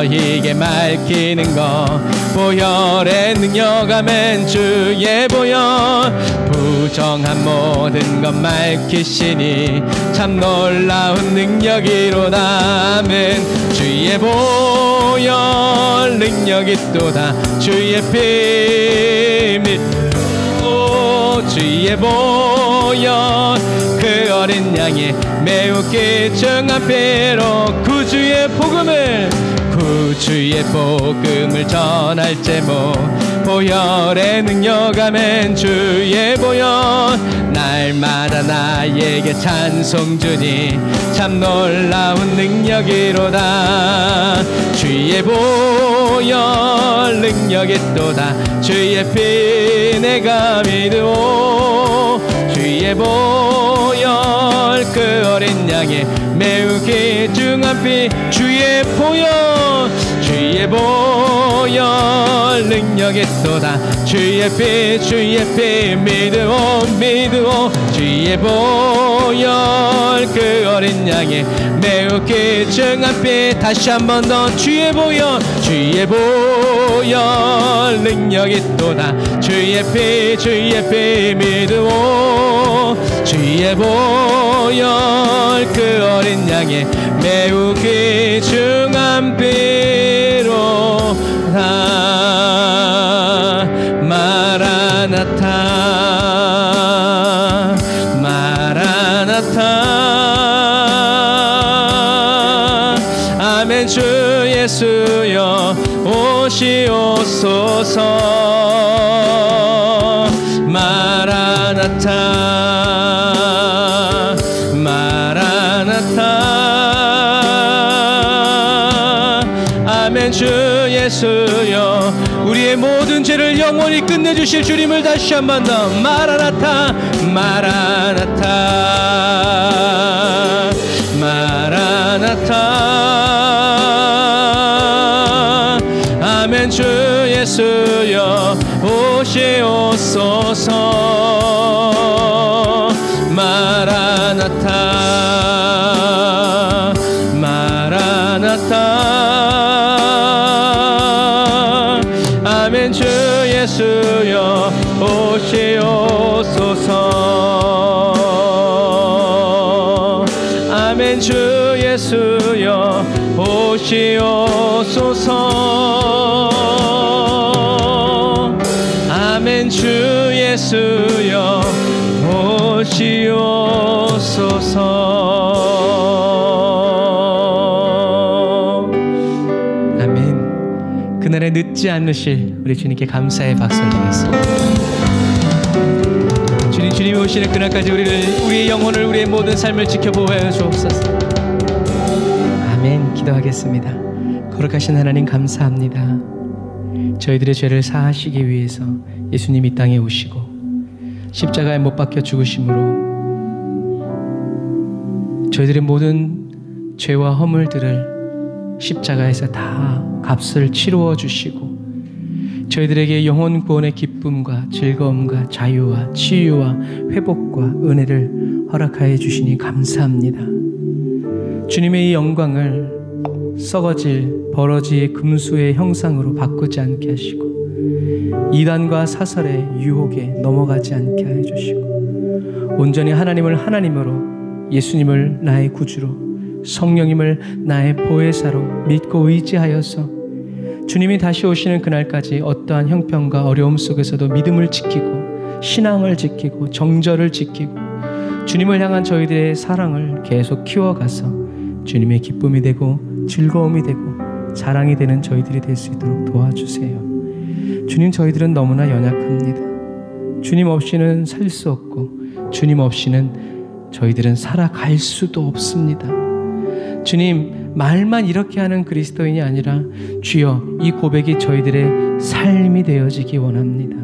희게 맑히는 것 보혈의 능력 아멘. 주의 보혈 부정한 모든 것 맑히시니 참 놀라운 능력이로다 아멘. 주의 보혈 능력이 또다. 주의 피 믿고 주의 보혈 그 어린 양의 매우 귀중한 피로 구주의 복음을 전할 제목 보혈의 능력 아멘. 주의 보혈 날마다 나에게 찬송 주니 참 놀라운 능력이로다. 주의 보혈 능력이 또다. 주의 피 내가 믿으오. 주의 보혈 그 어린 양의 매우 귀중한 피 주의 보혈 능력이 또다. 주의 피 믿으오. 주의 보혈 그 어린 양의 매우 귀중한 피 다시 한 번 더 주의 보혈 능력이 또다. 주의 피 믿으오. 주의 보혈 그 어린 양의 매우 귀중한 피로 마라나타 아멘. 주 예수여 오시옵소서. 마라나타 마라나타 아멘. 주 예수여 우리의 모든 죄를 영원히 끝내주실 주님을 다시 한 번 더 마라나타 마라나타 마라나타 아멘. 주 예수여 오시옵소서 마라나타 마라나타 아멘. 주 예수여 오시옵소서 아멘. 주 예수여 오시옵소서 아멘. 주 예수여 오시옵소서 아멘. 그날에 늦지 않으실 우리 주님께 감사의 박수를 드리겠습니다. 주님이 오시는 그날까지 우리의 영혼을 우리의 모든 삶을 지켜보호하여 주옵소서. 아멘. 기도하겠습니다. 거룩하신 하나님 감사합니다. 저희들의 죄를 사하시기 위해서 예수님이 이 땅에 오시고 십자가에 못 박혀 죽으심으로 저희들의 모든 죄와 허물들을 십자가에서 다 값을 치루어 주시고 저희들에게 영혼 구원의 기쁨과 즐거움과 자유와 치유와 회복과 은혜를 허락하여 주시니 감사합니다. 주님의 이 영광을 썩어질 버러지의 금수의 형상으로 바꾸지 않게 하시고 이단과 사설의 유혹에 넘어가지 않게 하여 주시고 온전히 하나님을 하나님으로 예수님을 나의 구주로 성령님을 나의 보혜사로 믿고 의지하여서 주님이 다시 오시는 그날까지 어떠한 형편과 어려움 속에서도 믿음을 지키고 신앙을 지키고 정절을 지키고 주님을 향한 저희들의 사랑을 계속 키워가서 주님의 기쁨이 되고 즐거움이 되고 자랑이 되는 저희들이 될 수 있도록 도와주세요. 주님, 저희들은 너무나 연약합니다. 주님 없이는 살 수 없고 주님 없이는 저희들은 살아갈 수도 없습니다. 주님, 말만 이렇게 하는 그리스도인이 아니라 주여 이 고백이 저희들의 삶이 되어지기 원합니다.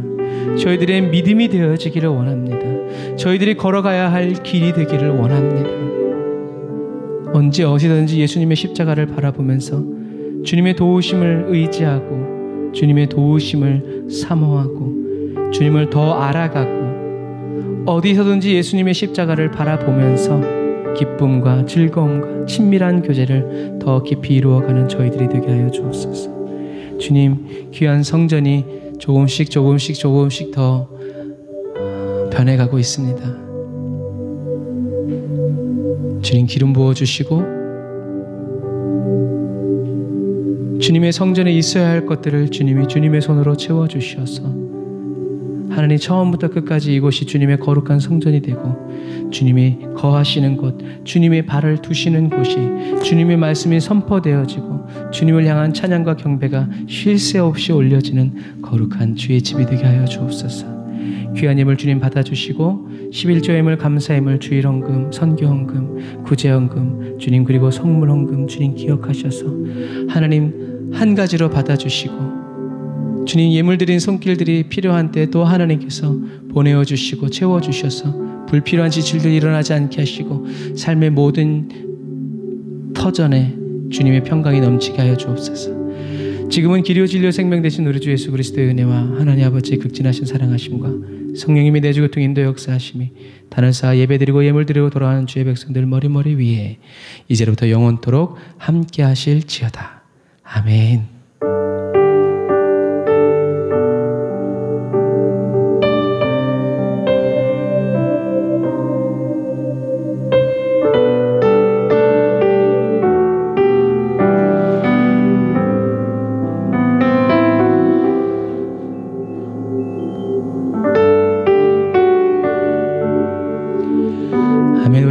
저희들의 믿음이 되어지기를 원합니다. 저희들이 걸어가야 할 길이 되기를 원합니다. 언제 어디든지 예수님의 십자가를 바라보면서 주님의 도우심을 의지하고 주님의 도우심을 사모하고 주님을 더 알아가고 어디서든지 예수님의 십자가를 바라보면서 기쁨과 즐거움과 친밀한 교제를 더 깊이 이루어가는 저희들이 되게 하여 주옵소서. 주님, 귀한 성전이 조금씩 더 변해가고 있습니다. 주님, 기름 부어주시고 주님의 성전에 있어야 할 것들을 주님이 주님의 손으로 채워주시어서 하나님, 처음부터 끝까지 이곳이 주님의 거룩한 성전이 되고 주님이 거하시는 곳, 주님의 발을 두시는 곳이 주님의 말씀이 선포되어지고 주님을 향한 찬양과 경배가 쉴 새 없이 올려지는 거룩한 주의 집이 되게 하여 주옵소서. 귀한 예물 주님 받아주시고 11조 예물, 감사 예물, 주일헌금, 선교헌금, 구제헌금 주님, 그리고 성물헌금 주님 기억하셔서 하나님 한 가지로 받아주시고 주님, 예물 드린 손길들이 필요한 때 또 하나님께서 보내어 주시고 채워 주셔서 불필요한 지출들이 일어나지 않게 하시고 삶의 모든 터전에 주님의 평강이 넘치게 하여 주옵소서. 지금은 기료 진료 생명 되신 우리 주 예수 그리스도의 은혜와 하나님 아버지의 극진하신 사랑하심과 성령님이 내주 교통 인도 역사하심이 단을 쌓아 예배드리고 예물 드리고 돌아가는 주의 백성들 머리머리 위에 이제로부터 영원토록 함께 하실지어다. 아멘.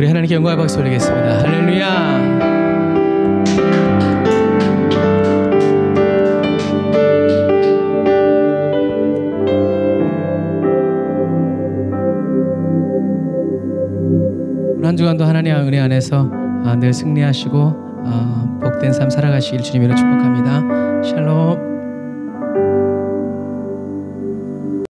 하나님께 영광의 박수 올리겠습니다. 할렐루야. 한 주간도 하나님의 은혜 안에서 늘 승리하시고 복된 삶 살아가시길 주님으로 축복합니다. 샬롬.